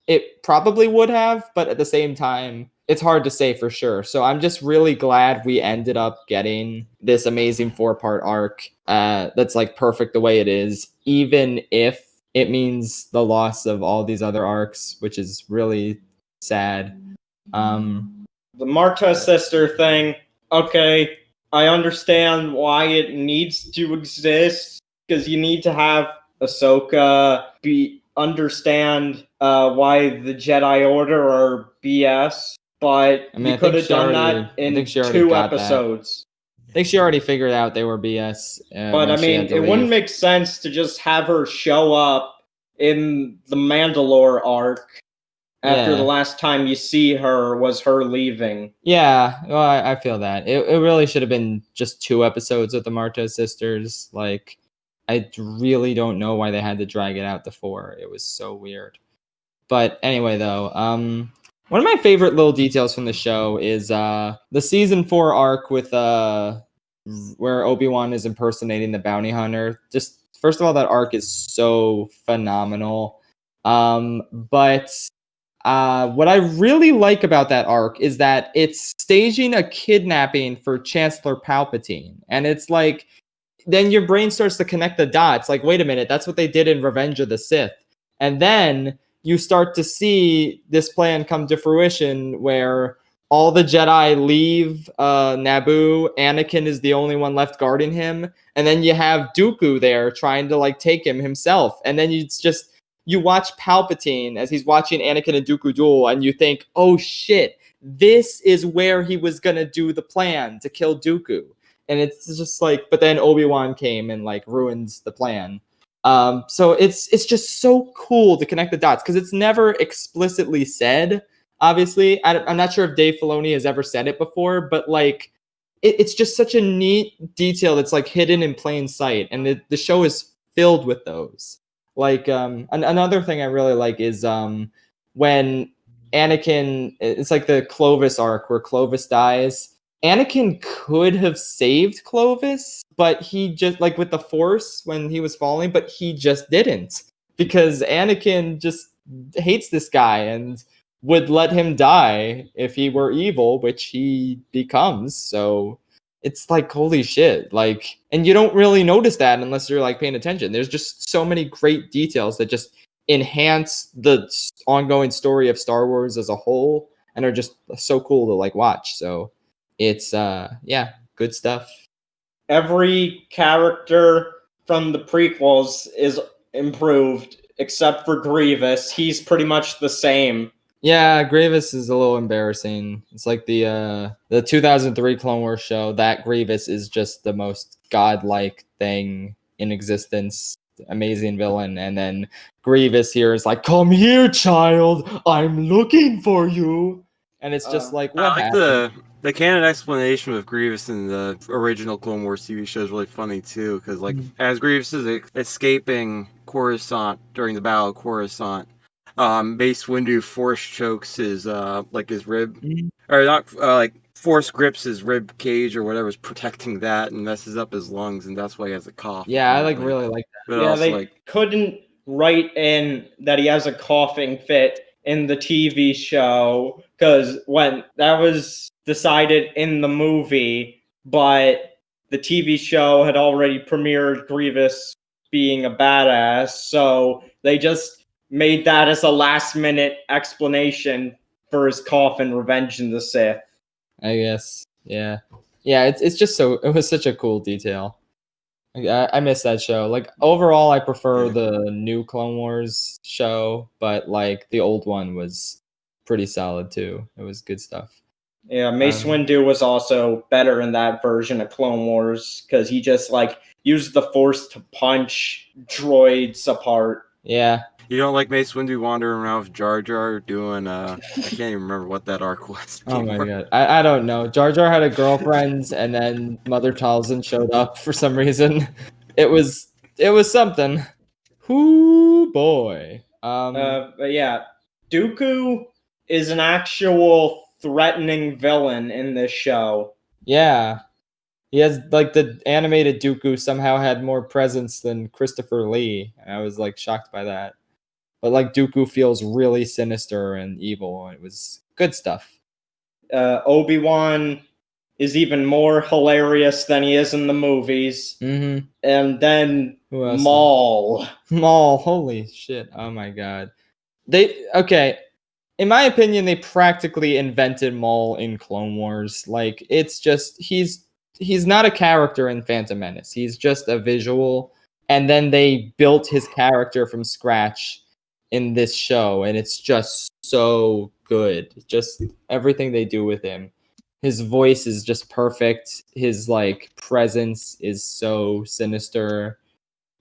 it probably would have, but at the same time, it's hard to say for sure. So I'm just really glad we ended up getting this amazing 4-part arc that's like perfect the way it is, even if it means the loss of all these other arcs, which is really sad. The Marta sister thing, okay, I understand why it needs to exist, because you need to have Ahsoka understand why the Jedi Order are BS, but I mean, you could have done that in 2 episodes. I think she already figured out they were BS. But I mean, it wouldn't make sense to just have her show up in the Mandalore arc after the last time you see her was her leaving. Yeah, well, I feel that. It really should have been just 2 episodes of the Marta sisters. Like, I really don't know why they had to drag it out to 4. It was so weird. But anyway, though, one of my favorite little details from the show is the season 4 arc with where Obi-Wan is impersonating the bounty hunter. Just first of all, that arc is so phenomenal. But what I really like about that arc is that it's staging a kidnapping for Chancellor Palpatine. And it's like, then your brain starts to connect the dots. Like, wait a minute, that's what they did in Revenge of the Sith. And then you start to see this plan come to fruition where all the Jedi leave Naboo. Anakin is the only one left guarding him. And then you have Dooku there trying to like take him himself. And then you watch Palpatine as he's watching Anakin and Dooku duel, and you think, oh shit, this is where he was going to do the plan to kill Dooku. And it's just like, but then Obi-Wan came and like ruins the plan. So it's just so cool to connect the dots, because it's never explicitly said, obviously. I'm not sure if Dave Filoni has ever said it before, but like, it's just such a neat detail that's like hidden in plain sight. And the show is filled with those. Like another thing I really like is when Anakin, it's like the Clovis arc where Clovis dies. Anakin could have saved Clovis, but he just, like with the Force when he was falling, but he just didn't, because Anakin just hates this guy and would let him die if he were evil, which he becomes. So it's like, holy shit. Like, and you don't really notice that unless you're like paying attention. There's just so many great details that just enhance the ongoing story of Star Wars as a whole and are just so cool to like watch. So it's good stuff. Every character from the prequels is improved except for Grievous. He's pretty much the same. Yeah, Grievous is a little embarrassing. It's like the 2003 Clone Wars show. That Grievous is just the most godlike thing in existence. Amazing villain. And then Grievous here is like, come here, child. I'm looking for you. And it's just like, what happened? The canon explanation with Grievous in the original Clone Wars TV show is really funny too, because like as Grievous is escaping Coruscant during the Battle of Coruscant, Mace Windu force chokes his his rib, or not force grips his rib cage or whatever's protecting that, and messes up his lungs, and that's why he has a cough. Yeah, apparently. I really like that. But yeah, they couldn't write in that he has a coughing fit in the TV show, because when that was decided in the movie, but the TV show had already premiered Grievous being a badass, so they just made that as a last-minute explanation for his cough in Revenge of the Sith. I guess. Yeah. Yeah, it's just it was such a cool detail. Like, I miss that show. Like overall I prefer the new Clone Wars show, but like the old one was pretty solid too. It was good stuff. Yeah, Mace Windu was also better in that version of Clone Wars because he just like used the Force to punch droids apart. Yeah. You don't like Mace Windu wandering around with Jar Jar doing I can't even remember what that arc was. Oh my god. I don't know. Jar Jar had a girlfriend and then Mother Talzin showed up for some reason. It was something. Whoo boy. But yeah, Dooku is an actual threatening villain in this show. Yeah. He has like the animated Dooku somehow had more presence than Christopher Lee. And I was like shocked by that. But like Dooku feels really sinister and evil. And it was good stuff. Obi-Wan is even more hilarious than he is in the movies. Mm-hmm. And then Who else? Maul. Maul, holy shit. Oh my god. Okay. In my opinion, they practically invented Maul in Clone Wars. Like, it's just he's not a character in Phantom Menace. He's just a visual. And then they built his character from scratch in this show, and it's just so good. Just everything they do with him. His voice is just perfect. His like presence is so sinister.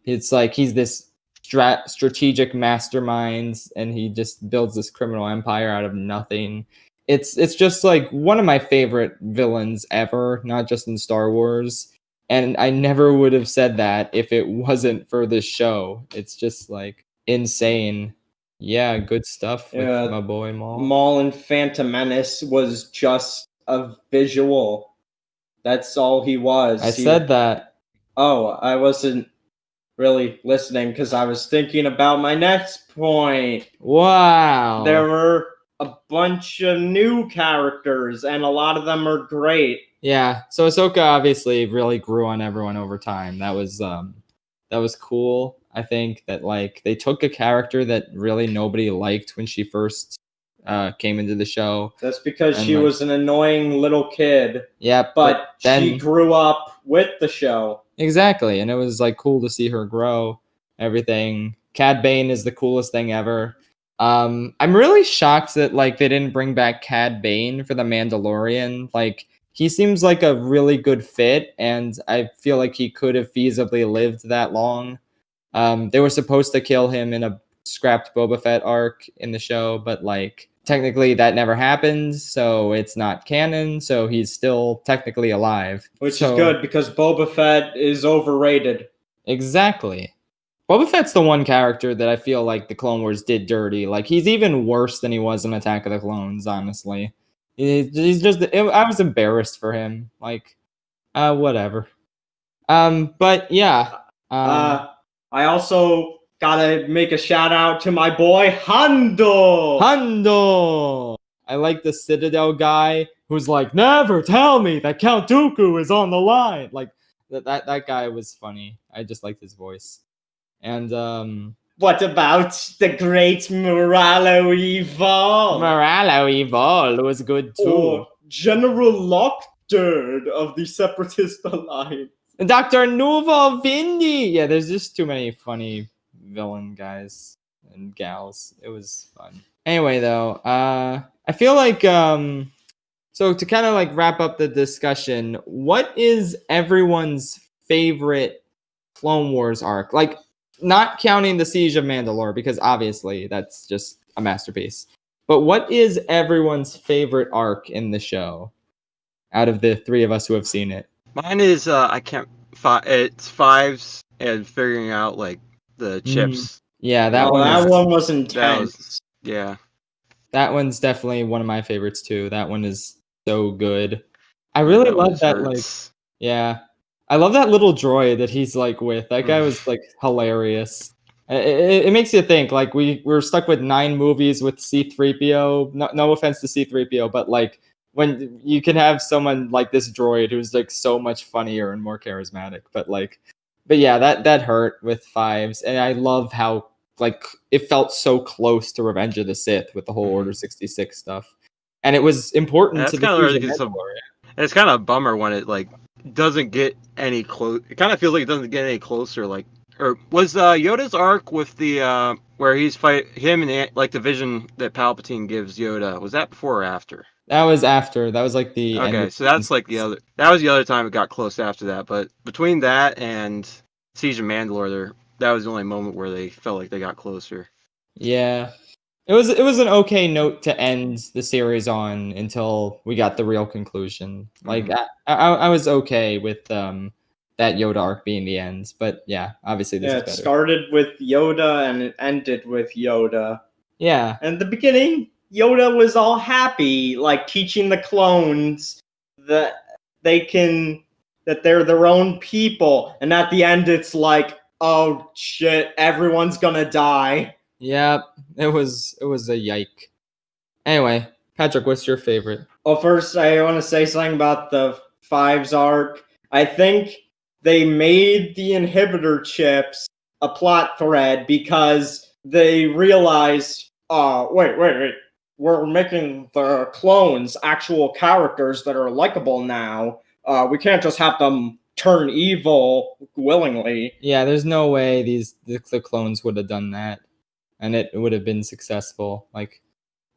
It's like he's this strategic mastermind, and he just builds this criminal empire out of nothing. It's just like one of my favorite villains ever, not just in Star Wars. And I never would have said that if it wasn't for this show. It's just like insane. Yeah, good stuff with my boy Maul. Maul in Phantom Menace was just a visual. That's all he was. I said that. Oh, I wasn't really listening because I was thinking about my next point. Wow. There were a bunch of new characters, and a lot of them are great. Yeah, so Ahsoka obviously really grew on everyone over time. That was cool. I think that like they took a character that really nobody liked when she first came into the show. That's because she was an annoying little kid. Yeah, but she grew up with the show. Exactly, and it was like cool to see her grow. Everything. Cad Bane is the coolest thing ever. I'm really shocked that like they didn't bring back Cad Bane for the Mandalorian. Like he seems like a really good fit, and I feel like he could have feasibly lived that long. They were supposed to kill him in a scrapped Boba Fett arc in the show, but like technically that never happened, so it's not canon, so he's still technically alive. Which is good because Boba Fett is overrated. Exactly. Boba Fett's the one character that I feel like the Clone Wars did dirty. Like he's even worse than he was in Attack of the Clones, honestly. He's just I was embarrassed for him. Like whatever. But yeah. I also gotta make a shout out to my boy Hondo. Hondo. I like the Citadel guy who's like, never tell me that Count Dooku is on the line. Like that guy was funny. I just liked his voice. And what about the great Moralo Evil? Moralo Evil was good too. Or General Lockdurd of the Separatist Alliance. Dr. Nuvo Vindi. Yeah, there's just too many funny villain guys and gals. It was fun. Anyway, though, I feel like so to kind of like wrap up the discussion, what is everyone's favorite Clone Wars arc? Like, not counting the Siege of Mandalore, because obviously that's just a masterpiece. But what is everyone's favorite arc in the show out of the three of us who have seen it? Mine is it's Fives and figuring out like the chips. Yeah, that one was intense. That one's definitely one of my favorites too. That one is so good. I really love that I love that little droid that he's like with. That guy was like hilarious. It makes you think. Like we're stuck with 9 movies with C-3PO. No offense to C-3PO, but like when you can have someone like this droid who's like so much funnier and more charismatic. But yeah, that hurt with Fives, and I love how like it felt so close to Revenge of the Sith with the whole Order 66 stuff. and it was important That's to the kind of Siege really of it's a, Mandalore. it's kind of a bummer when it like doesn't get any close. It kind of feels like it doesn't get any closer. Like, or was Yoda's arc with the where he's fight him and like the vision that Palpatine gives Yoda? Was that before or after? That was after. That was like the end Okay, of so that's season like the 6. other. That was the other time it got close after that. But between that and Siege of Mandalore, that was the only moment where they felt like they got closer. Yeah. It was an okay note to end the series on until we got the real conclusion. Like I was okay with that Yoda arc being the end, but yeah, obviously this Yeah, is it better. started with Yoda and it ended with Yoda. Yeah. And at the beginning, Yoda was all happy, like teaching the clones that that they're their own people. And at the end, it's like, oh shit, everyone's gonna die. Yep. It was a yike. Anyway, Patrick, what's your favorite? Well, first, I want to say something about the Fives arc. I think they made the inhibitor chips a plot thread because they realized, wait, we're making the clones actual characters that are likable now. We can't just have them turn evil willingly. Yeah, there's no way the clones would have done that, and it would have been successful. Like,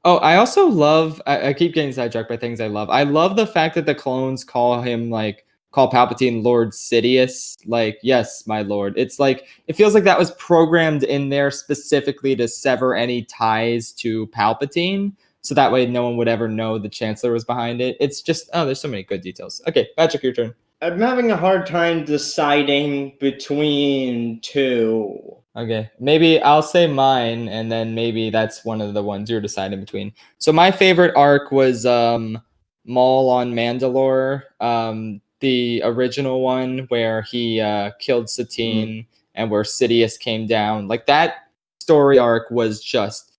oh, I also love. I keep getting sidetracked by things I love. I love the fact that the clones call Palpatine Lord Sidious. Like, yes, my lord. It's like it feels like that was programmed in there specifically to sever any ties to Palpatine, so that way no one would ever know the Chancellor was behind it. It's just there's so many good details. Okay, Patrick, your turn. I'm having a hard time deciding between two. Okay, maybe I'll say mine, and then maybe that's one of the ones you're deciding between. So my favorite arc was Maul on Mandalore, the original one where he killed Satine and where Sidious came down. Like that story arc was just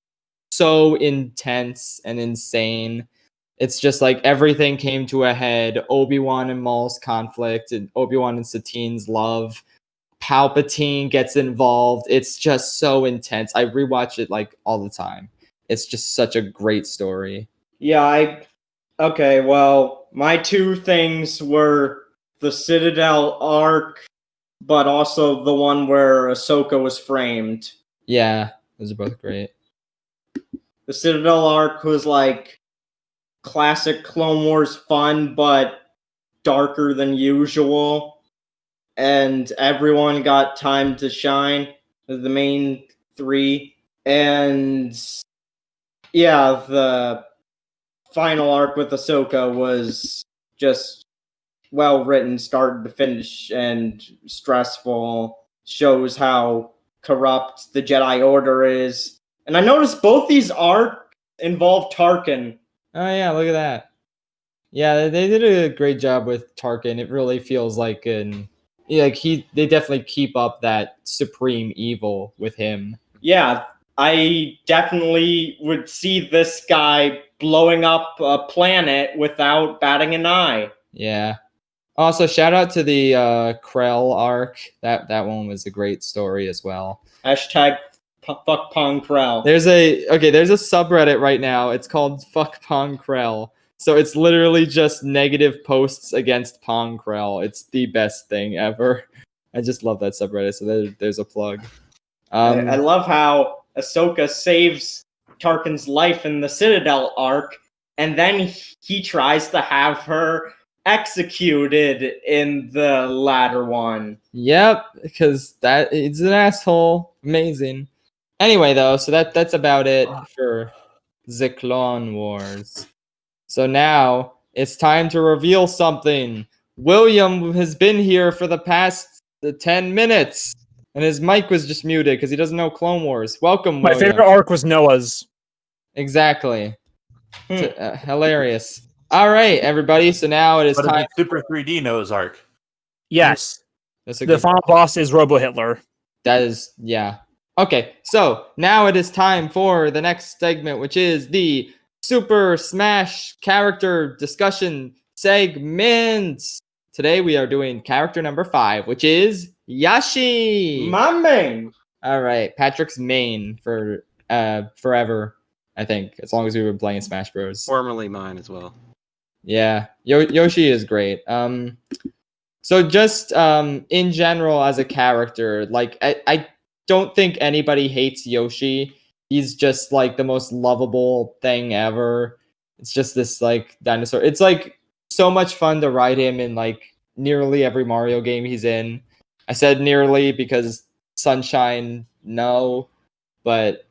so intense and insane. It's just like everything came to a head. Obi-Wan and Maul's conflict, and Obi-Wan and Satine's love. Palpatine gets involved. It's just so intense. I rewatch it like all the time. It's just such a great story. Yeah, okay, well, my two things were the Citadel arc, but also the one where Ahsoka was framed. Yeah, those are both great. The Citadel arc was like classic Clone Wars fun, but darker than usual. And everyone got time to shine, the main three. And yeah, the final arc with Ahsoka was just well written, start to finish, and stressful. Shows how corrupt the Jedi Order is. And I noticed both these arcs involve Tarkin. Oh yeah, look at that. Yeah, they did a great job with Tarkin. It really feels like they definitely keep up that supreme evil with him. Yeah, I definitely would see this guy blowing up a planet without batting an eye. Yeah. Also, shout out to the Krell arc. That one was a great story as well. Hashtag fuck Pong Krell. There's a subreddit right now. It's called Fuck Pong Krell. So it's literally just negative posts against Pong Krell. It's the best thing ever. I just love that subreddit. So there's a plug. I love how Ahsoka saves Tarkin's life in the Citadel arc, and then he tries to have her executed in the latter one. Yep, because that it's an asshole. Amazing. Anyway, though, so that's about it for the Clone Wars. So now it's time to reveal something. William has been here for the past 10 minutes, and his mic was just muted because he doesn't know Clone Wars. Welcome, My William. favorite arc was Noah's. Exactly. Hilarious. All right, everybody. So now it is But time. it's Super 3D Noah's Arc. Yes. That's a The good final boss is Robo Hitler. That is, yeah. Okay, so now it is time for the next segment, which is the Super Smash character discussion segment. Today we are doing character number 5, which is Yoshi. My man. All right, Patrick's main for forever. I think, as long as we were playing Smash Bros. Formerly mine as well. Yeah, Yoshi is great. So just in general as a character, like I don't think anybody hates Yoshi. He's just like the most lovable thing ever. It's just this like dinosaur. It's like so much fun to ride him in like nearly every Mario game he's in. I said nearly because Sunshine, no, but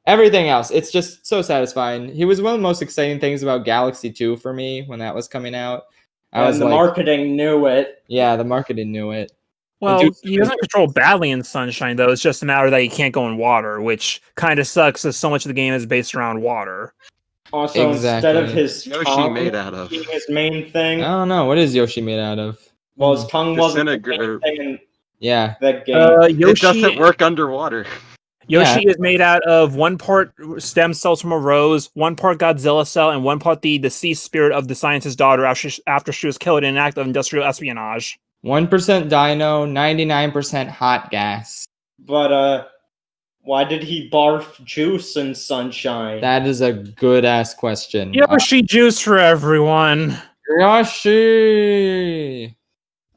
everything else, it's just so satisfying. He was one of the most exciting things about Galaxy 2 for me when that was coming out. I was And the like, marketing knew it. yeah, the marketing knew it. Well, dude- he doesn't control badly in Sunshine, though. It's just a matter that he can't go in water, which kind of sucks, as so much of the game is based around water. Also, instead of Exactly. his Yoshi tongue made out of? being his main I thing, don't know. What is Yoshi made out of? well, his tongue wasn't the Disintegrate- main thing in Yeah. the game. It Yoshi doesn't work underwater. Yoshi is made out of 1 part stem cells from a rose, 1 part Godzilla cell, and 1 part the deceased spirit of the scientist's daughter after she was killed in an act of industrial espionage. 1% dino, 99% hot gas. But why did he barf juice in Sunshine? That is a good ass question. Yoshi juice for everyone. Yoshi.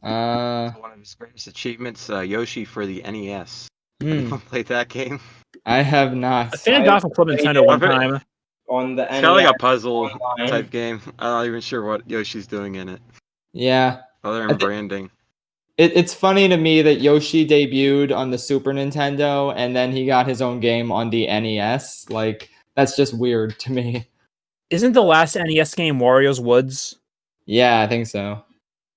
One of his greatest achievements, Yoshi for the NES. Hmm, Anyone played that game? I have not. I think I got from Club Nintendo one time. On the It's kind of like NES a puzzle online. type game. I'm not even sure what Yoshi's doing in it, Yeah. other I than thi- branding. It's funny to me that Yoshi debuted on the Super Nintendo and then he got his own game on the NES. Like, that's just weird to me. Isn't the last NES game Wario's Woods? Yeah, I think so.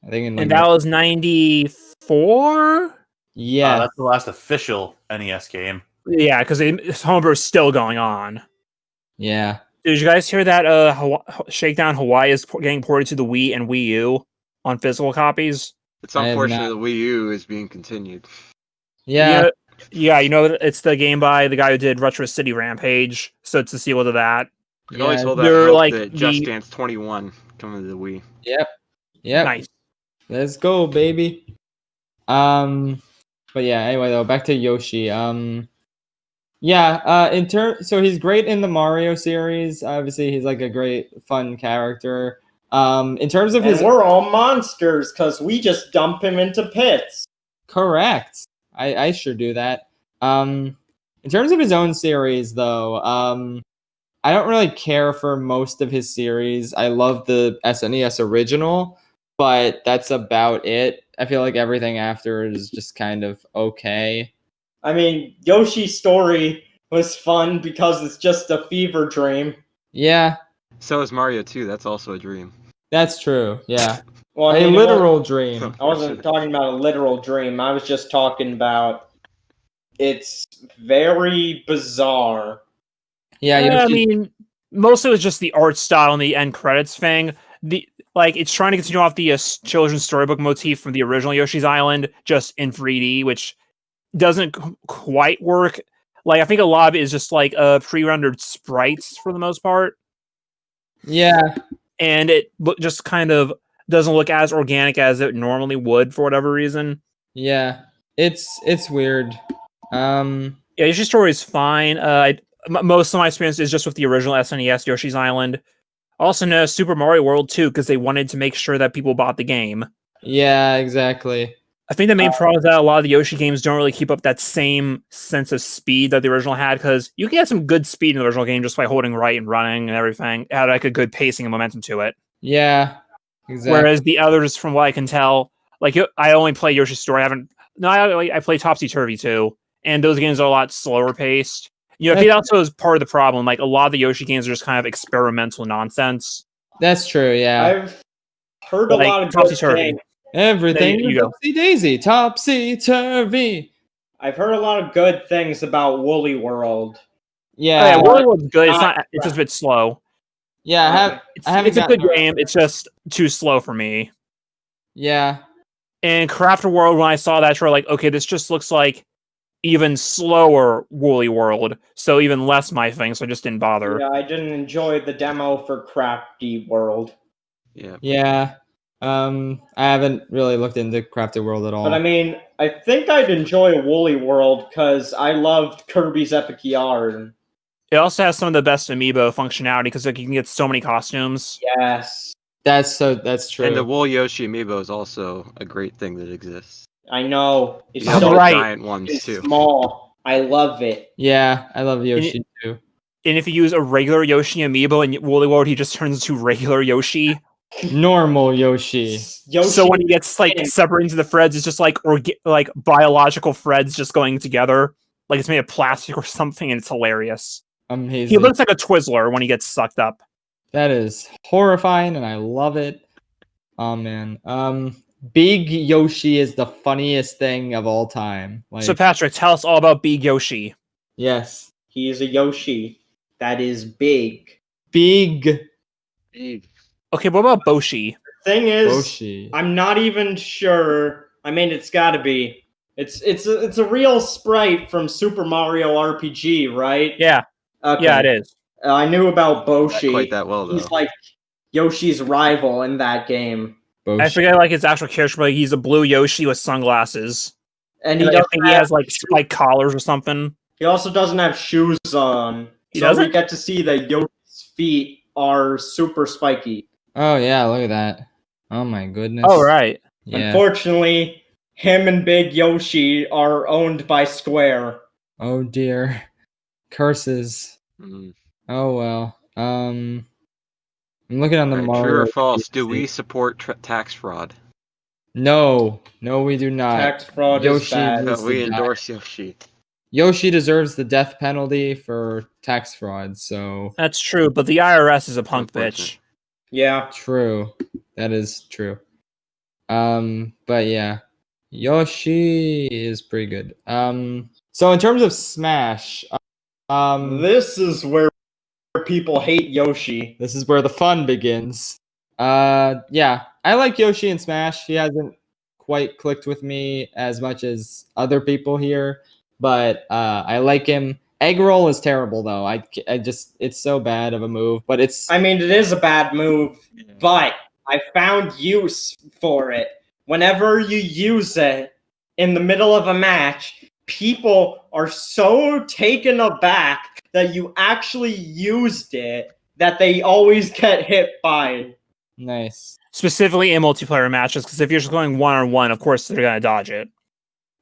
I think in like And that was 94? yeah. That's the last official NES game. Yeah, because Homebrew is still going on. Yeah. Did you guys hear that Shakedown Hawaii is getting ported to the Wii and Wii U on physical copies? It's I have unfortunate not- the Wii U is being continued. Yeah. It's the game by the guy who did Retro City Rampage, so it's a sequel to that. You can always Yeah. hold out They're hope like that Just Dance 21 coming to the Wii. Yep. Nice. Let's go, baby. But yeah, anyway though, back to Yoshi. So he's great in the Mario series. Obviously, he's like a great fun character. In terms of And his we're all monsters because we just dump him into pits. correct. I sure do that. In terms of his own series though, I don't really care for most of his series. I love the SNES original, but that's about it. I feel like everything after is just kind of okay. I mean, Yoshi's story was fun because it's just a fever dream. Yeah, So is Mario 2. That's also a dream. that's true. Yeah. Well, I A mean, literal dream. I wasn't talking about a literal dream. I was just talking about it's very bizarre. Yeah, I Yoshi, mean, most of it was just the art style and the end credits thing. It's trying to continue off the children's storybook motif from the original Yoshi's Island, just in 3D, which doesn't quite work. Like, I think a lot of it is just like pre-rendered sprites for the most part, yeah, and it just kind of doesn't look as organic as it normally would for whatever reason. yeah. It's weird. Yeah, Yoshi's Story is fine. Most of my experience is just with the original SNES Yoshi's Island. Also, no Super Mario World 2 because they wanted to make sure that people bought the game. Yeah, exactly. I think the main problem is that a lot of the Yoshi games don't really keep up that same sense of speed that the original had, because you can get some good speed in the original game just by holding right and running and everything. It had like a good pacing and momentum to it. Yeah, exactly. Whereas the others, from what I can tell, like I only play Yoshi's Story. I play Topsy Turvy too, and those games are a lot slower paced. I think that also is part of the problem. Like, a lot of the Yoshi games are just kind of experimental nonsense. That's true. Yeah. I've heard a Like lot of good Topsy-Turvy. things. Everything There you go. topsy daisy, topsy turvy. I've heard a lot of good things about Woolly World. Yeah, Woolly World's good. It's just a bit slow. yeah. I haven't It's a good gotten- game. It's just too slow for me. Yeah, And Crafter World, when I saw that, you're like, okay, this just looks like even slower Woolly World, so even less my thing, so I just didn't bother. Yeah, I didn't enjoy the demo for Crafty World. Yeah. yeah. I haven't really looked into Crafted World at all. But I mean, I think I'd enjoy Woolly World because I loved Kirby's Epic Yarn. It also has some of the best amiibo functionality because like you can get so many costumes. Yes, That's true. And the Wool Yoshi amiibo is also a great thing that exists. I know. It's You have so the right. giant ones it's too. small. I love it. Yeah, I love Yoshi too. And if you use a regular Yoshi amiibo in Woolly World, he just turns into regular Yoshi. Normal Yoshi. Yoshi. So when he gets like separated into the threads, it's just like like biological threads just going together, like it's made of plastic or something, and it's hilarious. Amazing. He looks like a Twizzler when he gets sucked up. That is horrifying, and I love it. Oh man, Big Yoshi is the funniest thing of all time. Like, So Patrick, tell us all about Big Yoshi. yes, He is a Yoshi that is big. Big Okay, what about Boshi? Thing is, Yoshi. I'm not even sure. I mean, it's got to be. It's a real sprite from Super Mario RPG, right? Yeah, Okay. yeah, it is. I knew about Boshi. Not quite that well, though. He's like Yoshi's rival in that game, I forget like his actual character, but he's a blue Yoshi with sunglasses. and And he I doesn't think he have, has like spike collars or something. he also doesn't have shoes on. He So doesn't? we get to see that Yoshi's feet are super spiky. Oh yeah, look at that. Oh my goodness. Oh right. Yeah. Unfortunately, him and Big Yoshi are owned by Square. Oh dear. Curses. Mm. Oh well. I'm looking on the Alright, Mario. true or false? Do PC. we support tax fraud? No, we do not. Tax fraud is Yoshi bad. needs We to die. endorse Yoshi. Yoshi deserves the death penalty for tax fraud. So That's true, but the IRS is a punk Unfortunate. bitch. Yeah. true. That is true. But yeah, Yoshi is pretty good. So in terms of Smash, This is where people hate Yoshi. this is where the fun begins. Yeah, I like Yoshi in Smash. He hasn't quite clicked with me as much as other people here, but I like him. Egg roll is terrible though. I just it's so bad of a move, but it's I mean, it is a bad move, but I found use for it. Whenever you use it in the middle of a match, people are so taken aback that you actually used it that they always get hit by it. nice. Specifically in multiplayer matches, because if you're just going one-on-one, of course they're gonna dodge it.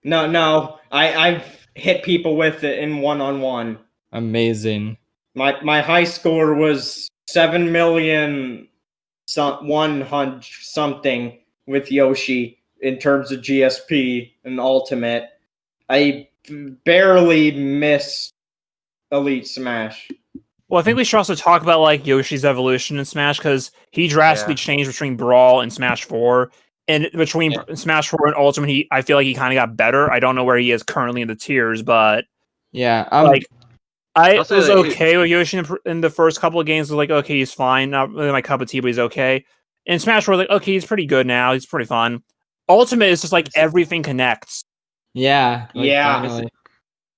No, I've hit people with it in one-on-one. Amazing. My high score was 7,100 something with Yoshi in terms of GSP and Ultimate. I barely missed Elite Smash. Well, I think we should also talk about like Yoshi's evolution in Smash because he drastically changed between Brawl and Smash 4. And between Smash 4 and Ultimate, I feel like he kind of got better. I don't know where he is currently in the tiers, but Yeah. like I I'll say was that okay with Yoshi in the first couple of games. I was like, okay, he's fine. Not really my cup of tea, but he's okay. In Smash 4, like, okay, he's pretty good now. He's pretty fun. Ultimate is just like everything connects. Yeah. Yeah. Finally.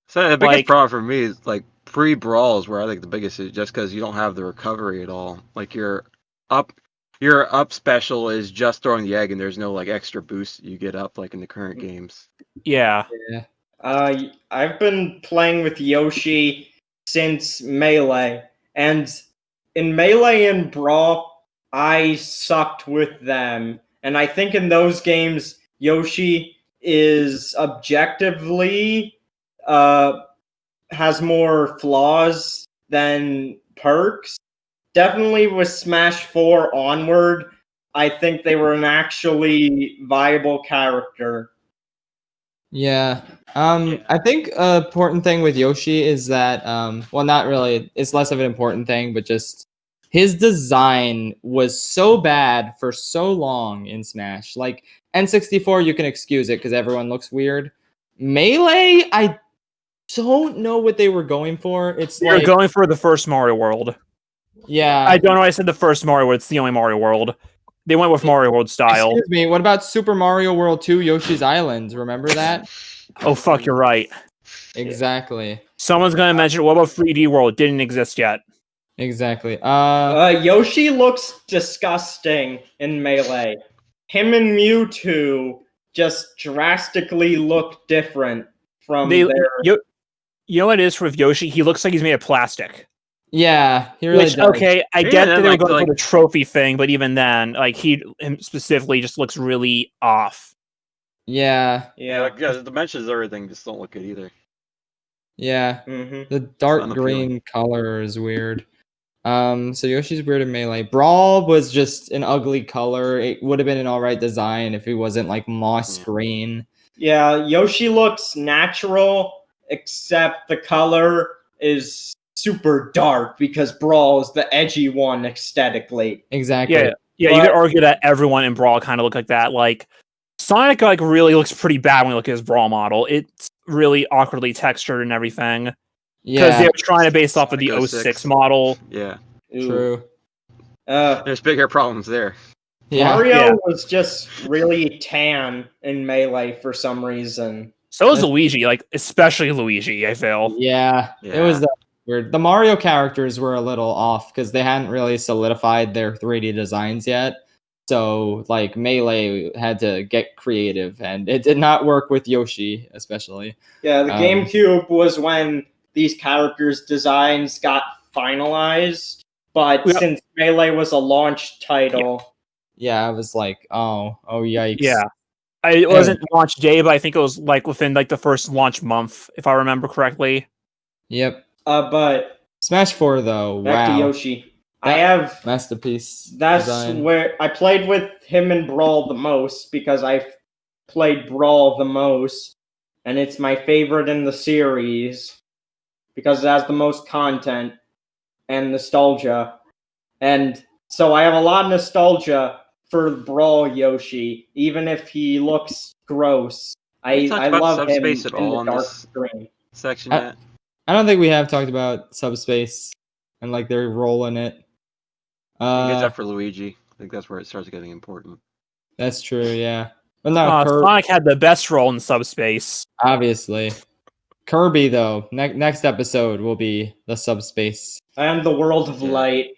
So the biggest Like- problem for me is like pre-brawl is where I think the biggest is just because you don't have the recovery at all. Like your up special is just throwing the egg, and there's no like extra boost you get up like in the current games. Yeah. I've been playing with Yoshi since Melee, and in Melee and Brawl, I sucked with them. And I think in those games, Yoshi is objectively has more flaws than perks. Definitely with Smash 4 onward, I think they were an actually viable character. Yeah. I think an important thing with Yoshi is that well, not really. It's less of an important thing, but just his design was so bad for so long in Smash. Like N64, you can excuse it because everyone looks weird. Melee, I don't know what they were going for. It's You're like going for the first Mario World. yeah. I don't know why I said the first Mario World. It's the only Mario World. They went with Mario World style. Excuse me. What about Super Mario World 2 Yoshi's Island? Remember that? Oh, fuck, you're right. Exactly. Someone's going to mention, what about 3D World? Didn't exist yet. Exactly. Yoshi looks disgusting in Melee. Him and Mewtwo just drastically look different from their... You know what it is with Yoshi? He looks like he's made of plastic. Yeah, he really Which, does. okay, I Yeah, get that they were like- going like- for the trophy thing, but even then, like him specifically just looks really off. Yeah, Yeah. Like, the dimensions of everything just don't look good either. yeah. Mm-hmm. The dark unappealing. green color is weird. So Yoshi's weird in Melee. Brawl was just an ugly color. It would have been an alright design if it wasn't like moss Yeah. green. Yeah, Yoshi looks natural, except the color is super dark because Brawl is the edgy one aesthetically. Exactly. Yeah, you But- could argue that everyone in Brawl kind of look like that. Like Sonic, like really looks pretty bad when you look at his Brawl model. It's really awkwardly textured and everything because Yeah, they were trying to base off of the Sonic 06 model. Yeah, Ooh. true. there's bigger problems there. Yeah. Mario Yeah. was just really tan in Melee for some reason. So is That's- Luigi, like especially Luigi. I feel. Yeah, it was weird. The Mario characters were a little off because they hadn't really solidified their 3D designs yet. So, like, Melee had to get creative, and it did not work with Yoshi, especially. Yeah, the Um, GameCube was when these characters' designs got finalized, but Yeah. since Melee was a launch title, Yeah, I was like, oh, yikes. Yeah. It wasn't launch day, but I think it was like within like the first launch month, if I remember correctly. Yep. but Smash 4, though, back to wow. Yoshi. I have Masterpiece. That's design. where I played with him in Brawl the most because I've played Brawl the most, and it's my favorite in the series because it has the most content and nostalgia. And so I have a lot of nostalgia for Brawl Yoshi, even if he looks gross. We talked I about love him Subspace at in all the on dark this green. section I- yet? I don't think we have talked about Subspace and, like, their role in it. I think it's after Luigi. I think that's where it starts getting important. That's true, yeah. But no, Sonic had the best role in Subspace. obviously. Kirby, though, next episode will be the Subspace. And the World of Yeah. Light.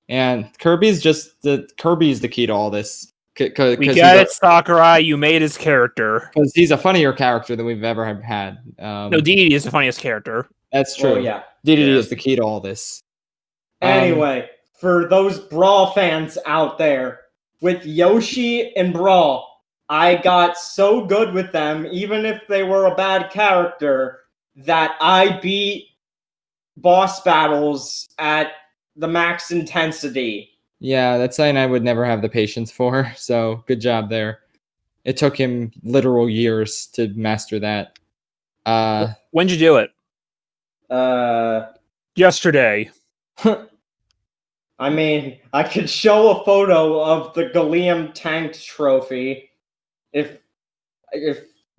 And Kirby's the key to all this. We Because get it, Sakurai. You made his character. he's a funnier character than we've ever had. No, DDD is the funniest character. That's true. Well, yeah. DDD Yeah. is the key to all this. Anyway, for those Brawl fans out there, with Yoshi and Brawl, I got so good with them, even if they were a bad character, that I beat boss battles at the max intensity. Yeah, that's something I would never have the patience for. So good job there. It took him literal years to master that. When'd you do it? Yesterday. I mean, I could show a photo of the Gallium Tank trophy if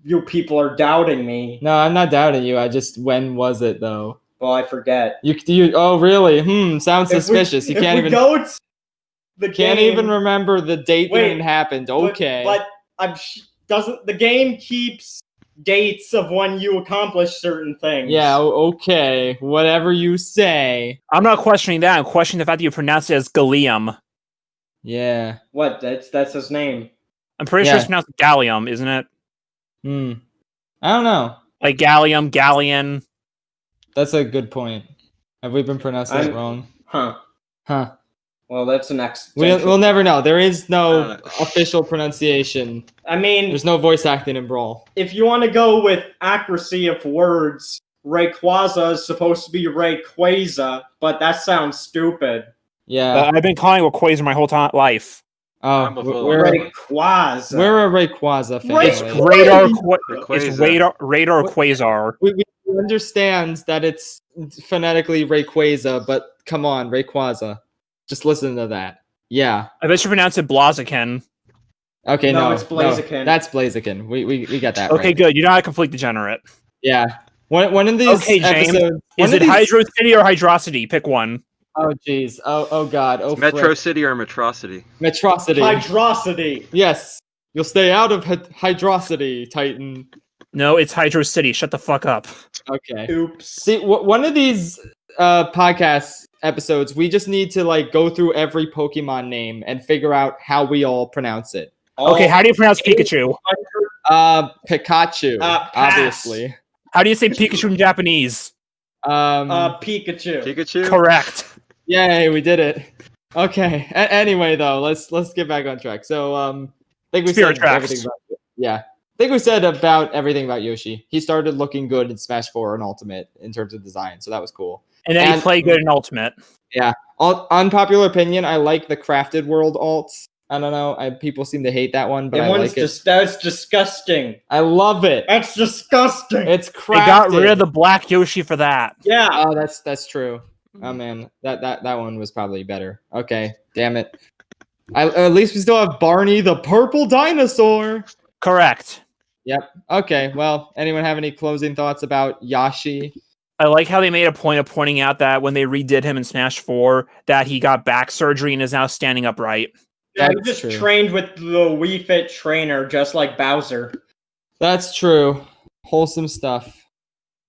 you people are doubting me. No, I'm not doubting you. When was it though? Well, I forget. You oh really? Sounds suspicious. You If can't we even go to the can't game, even remember the date Wait, when it happened. but- Okay. but doesn't the game keeps dates of when you accomplish certain things? Yeah, okay. Whatever you say. I'm not questioning that. I'm questioning the fact that you pronounce it as Gallium. Yeah. What? That's his name. I'm pretty sure Yeah. it's pronounced Gallium, isn't it? I don't know. Like Gallium, Galleon. That's a good point. Have we been pronouncing it I'm- wrong? Huh. Huh. Well, that's an next. We'll never know. There is no Uh, official pronunciation. I mean, There's no voice acting in Brawl. if you want to go with accuracy of words, Rayquaza is supposed to be Rayquaza, but that sounds stupid. Yeah. I've been calling it Quasar my whole life. Oh, I'm a fool. we're Rayquaza. we're a Rayquaza family. It's radar. It's Rayquaza. radar What? Quasar. We understand that it's phonetically Rayquaza, but come on, Rayquaza. Just listen to that. Yeah. I bet you pronounce it Blaziken. Okay, No, no. it's Blaziken. That's Blaziken. We got that Okay, right. good. You're not a complete degenerate. Yeah. One of these Okay, James. episodes. Is it Hydro City or Hydrocity? Pick one. Oh jeez. Oh god. Oh Metro frick. City or Metrocity? Metrocity. Hydrocity. Yes. You'll stay out of Hydrocity, Titan. No, it's Hydro City. Shut the fuck up. Okay. Oops. See, one of these podcast episodes, we just need to like go through every Pokemon name and figure out how we all pronounce it. Okay, how do you pronounce Pikachu? Pikachu, Pass. obviously. How do you say Pikachu in Japanese? Pikachu. Pikachu? Correct. Yay, we did it. Okay. Anyway, though, let's get back on track. So, I think we Spirit said tracks. everything about I think we said about everything about Yoshi. He started looking good in Smash 4 and Ultimate in terms of design, so that was cool. And then he played good in Ultimate. Yeah. Unpopular opinion, I like the Crafted World alts. I don't know. People seem to hate that one, but I like it. That's disgusting. I love it. That's disgusting. It's They crafted. got rid of the black Yoshi for that. Yeah. Oh, that's true. Oh man, that one was probably better. Okay, damn it. At least we still have Barney the purple dinosaur. Correct. Yep. Okay. Well, anyone have any closing thoughts about Yoshi? I like how they made a point of pointing out that when they redid him in Smash 4, that he got back surgery and is now standing upright. Yeah, he That's just true. trained with the Wii Fit trainer, just like Bowser. That's true. Wholesome stuff.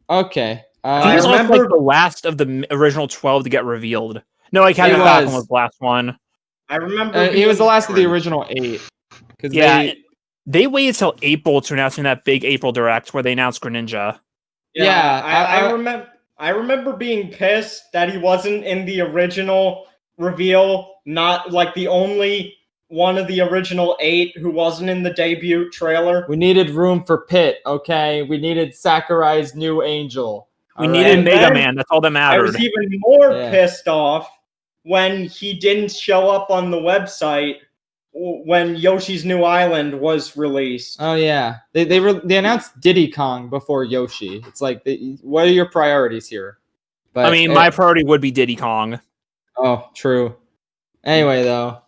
Okay. I think I like remember- the last of the original 12 to get revealed. No, like Captain He Falcon was. was the last one. I remember. He was the being- last of the original 8. Yeah, they waited till April to announce in that big April Direct where they announced Greninja. Yeah, I remember being pissed that he wasn't in the original reveal, not like the only one of the original 8 who wasn't in the debut trailer. we needed room for Pit, okay? We needed Sakurai's new angel. We all needed right? Mega then Man. That's all that I was mattered. even more Yeah. pissed off when he didn't show up on the website when Yoshi's New Island was released. Oh yeah, they announced Diddy Kong before Yoshi. It's like, what are your priorities here? But I mean, my priority would be Diddy Kong. oh, true. Anyway, though,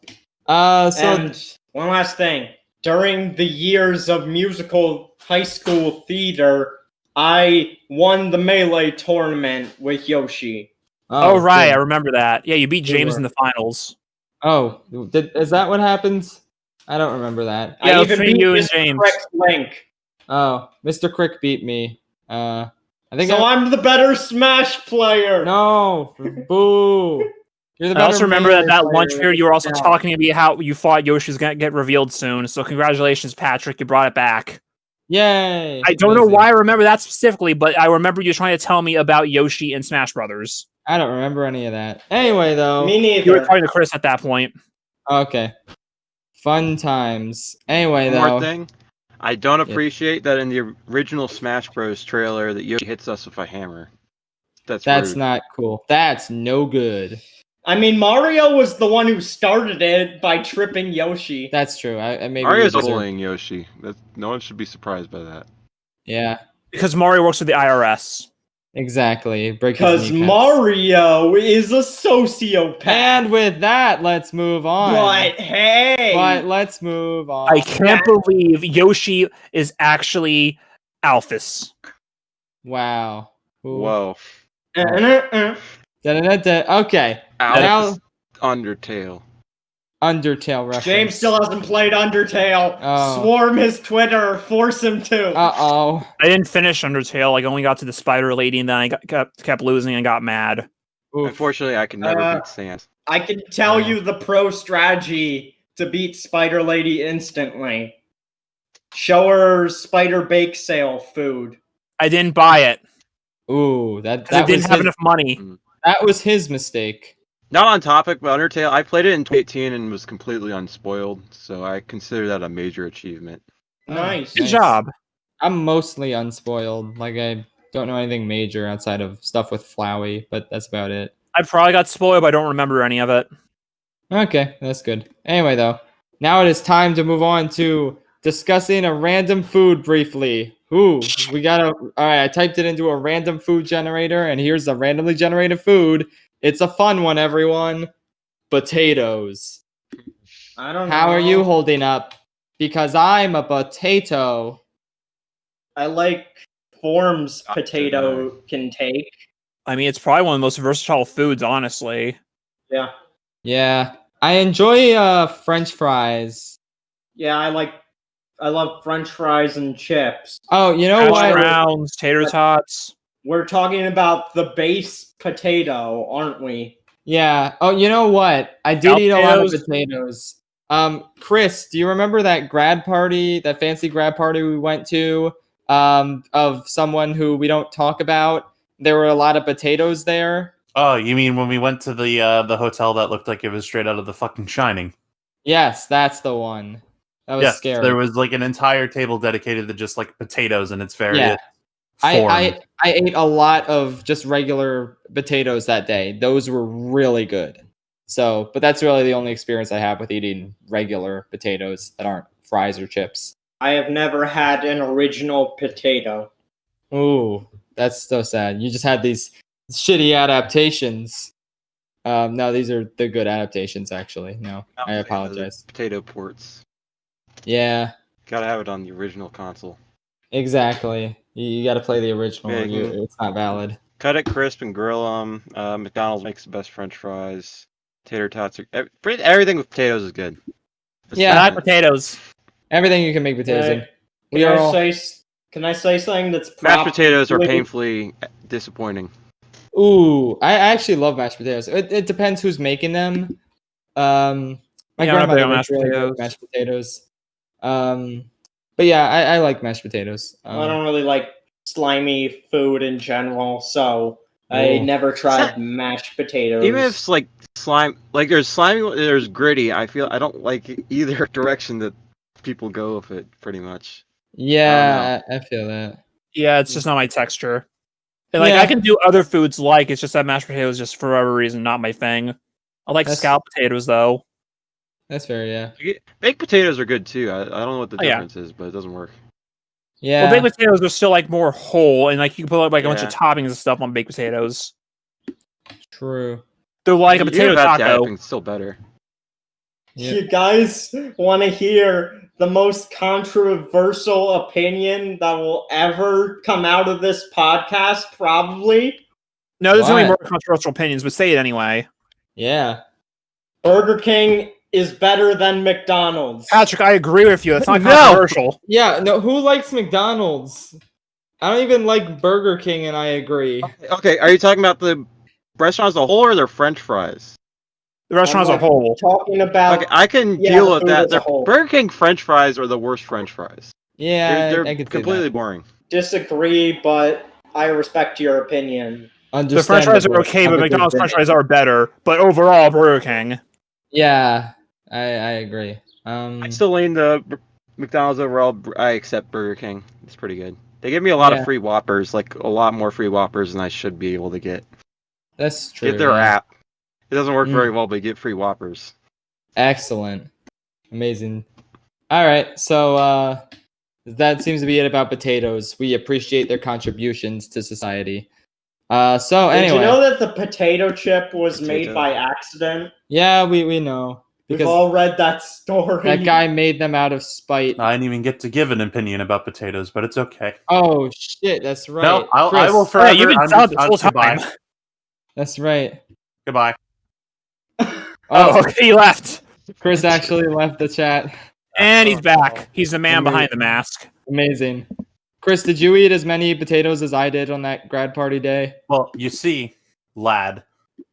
so And one last thing. During the years of musical high school theater, I won the Melee tournament with Yoshi. Oh, right, good. I remember that. Yeah, you beat Good James work. in the finals. Oh, is that what happens? I don't remember that. Yeah, it I was even between beat you and Mr. James. Crick's Link. Oh, Mr. Crick beat me. I think So I'm the better Smash player. no, boo. You're the I also better remember Melee that player. lunch period you were also Yeah. talking to me how you thought Yoshi was going to get revealed soon. So congratulations, Patrick. You brought it back. Yay! I don't know Amazing. why I remember that specifically, but I remember you trying to tell me about Yoshi and Smash Brothers. I don't remember any of that. Anyway, though. Me You were neither. talking to Chris at that point. Okay. Fun times. Anyway, One though. more thing. I don't Yeah. appreciate that in the original Smash Bros. Trailer that Yoshi hits us with a hammer. That's rude. Not cool. That's no good. I mean, Mario was the one who started it by tripping Yoshi. That's true. I maybe Mario's we deserve- bullying Yoshi. No one should be surprised by that. Yeah, Because Mario works with the IRS. exactly. Break his Because kneecaps. Mario is a sociopath. And with that, let's move on. But hey. But let's move on. I can't believe Yoshi is actually Alphys. Wow. Ooh. Whoa. Da-da-da-da. Okay. Now Alex Undertale. Undertale reference. James still hasn't played Undertale. Oh. Swarm his Twitter. Force him to. Uh-oh. I didn't finish Undertale. I only got to the spider lady, and then I kept losing and got mad. Oof. Unfortunately, I can never beat Sans. I can tell Yeah. you the pro strategy to beat Spider Lady instantly. Show her Spider Bake Sale food. I didn't buy it Ooh, because I didn't have enough money. that was his mistake. Not on topic, but Undertale, I played it in 2018 and was completely unspoiled, so I consider that a major achievement. Nice. Good job. I'm mostly unspoiled. Like, I don't know anything major outside of stuff with Flowey, but that's about it. I probably got spoiled, but I don't remember any of it. Okay, that's good. Anyway, though, now it is time to move on to discussing a random food briefly. Ooh, we got a... All right, I typed it into a random food generator, and here's a randomly generated food. It's a fun one, everyone. Potatoes. I don't know. How are you holding up? Because I'm a potato. I like forms I potato can take. I mean, it's probably one of the most versatile foods, honestly. Yeah. Yeah, I enjoy French fries. Yeah, I love French fries and chips. Oh, you know Hash what? browns, tater tots. We're talking about the base potato, aren't we? Yeah. Oh, you know what? I did eat a lot of Potatoes. potatoes. Chris, do you remember that grad party, that fancy grad party we went to, of someone who we don't talk about? There were a lot of potatoes there. Oh, you mean when we went to the hotel that looked like it was straight out of the fucking Shining? Yes, that's the one. That was Yes, scary. there was like an entire table dedicated to just like potatoes and its various I, forms. I ate a lot of just regular potatoes that day. Those were really good. So, but that's really the only experience I have with eating regular potatoes that aren't fries or chips. I have never had an original potato. Ooh, that's so sad. You just had these shitty adaptations. No, these are the good adaptations, actually. No, I apologize. Potato ports. Yeah, Gotta have it on the original console. exactly. You got to play the original, or it's not valid. Cut it crisp and grill them. McDonald's makes the best French fries. Tater tots are everything with potatoes is good. Yeah. I like potatoes. Everything you can make potatoes in. Can I say something that's mashed potatoes are painfully disappointing. Ooh, I actually love mashed potatoes. It depends who's making them. My grandmother makes really good mashed potatoes. But yeah, I like mashed potatoes. I don't really like slimy food in general, so I never tried mashed potatoes. Even if it's like slime, like there's slimy, there's gritty. I don't like either direction that people go with it. Pretty much. Yeah, I feel that. Yeah, it's just not my texture. And like I can do other foods like it's just that mashed potatoes just for whatever reason not my thing. I like scalloped potatoes though. That's fair, yeah. Baked potatoes are good too. I don't know what the difference is, but it doesn't work. Yeah. Well, baked potatoes are still like more whole, and like you can put like a bunch of toppings and stuff on baked potatoes. True. They're like a potato taco. It's still better. Yeah. You guys want to hear the most controversial opinion that will ever come out of this podcast? Probably. No, there's only more controversial opinions, but say it anyway. Yeah. Burger King is better than McDonald's. Patrick, I agree with you. That's not controversial. Yeah, no, who likes McDonald's? I don't even like Burger King, and I agree. Okay, are you talking about the restaurant as a whole or their French fries? The restaurant as a whole. Talking about. Okay, I can deal with that. Burger King French fries are the worst French fries. Yeah, they're I could completely boring. Disagree, but I respect your opinion. The French fries are okay, but McDonald's French fries are better. But overall, Burger King. Yeah, I agree. I still lean the McDonald's overall. I accept Burger King. It's pretty good. They give me a lot of free Whoppers, like a lot more free Whoppers than I should be able to get. That's true. Get their app. It doesn't work very well, but you get free Whoppers. Excellent. Amazing. All right, so that seems to be it about potatoes. We appreciate their contributions to society. So anyway, did you know that the potato chip was made by accident? Yeah, we know. We've all read that story. That guy made them out of spite. I didn't even get to give an opinion about potatoes, but it's okay. Oh shit, that's right. No, I will forever. You've been silent this whole time. That's right. Goodbye. Oh, okay, he left. Chris actually left the chat. And he's back. He's the man behind the mask. Amazing. Chris, did you eat as many potatoes as I did on that grad party day? Well, you see, lad,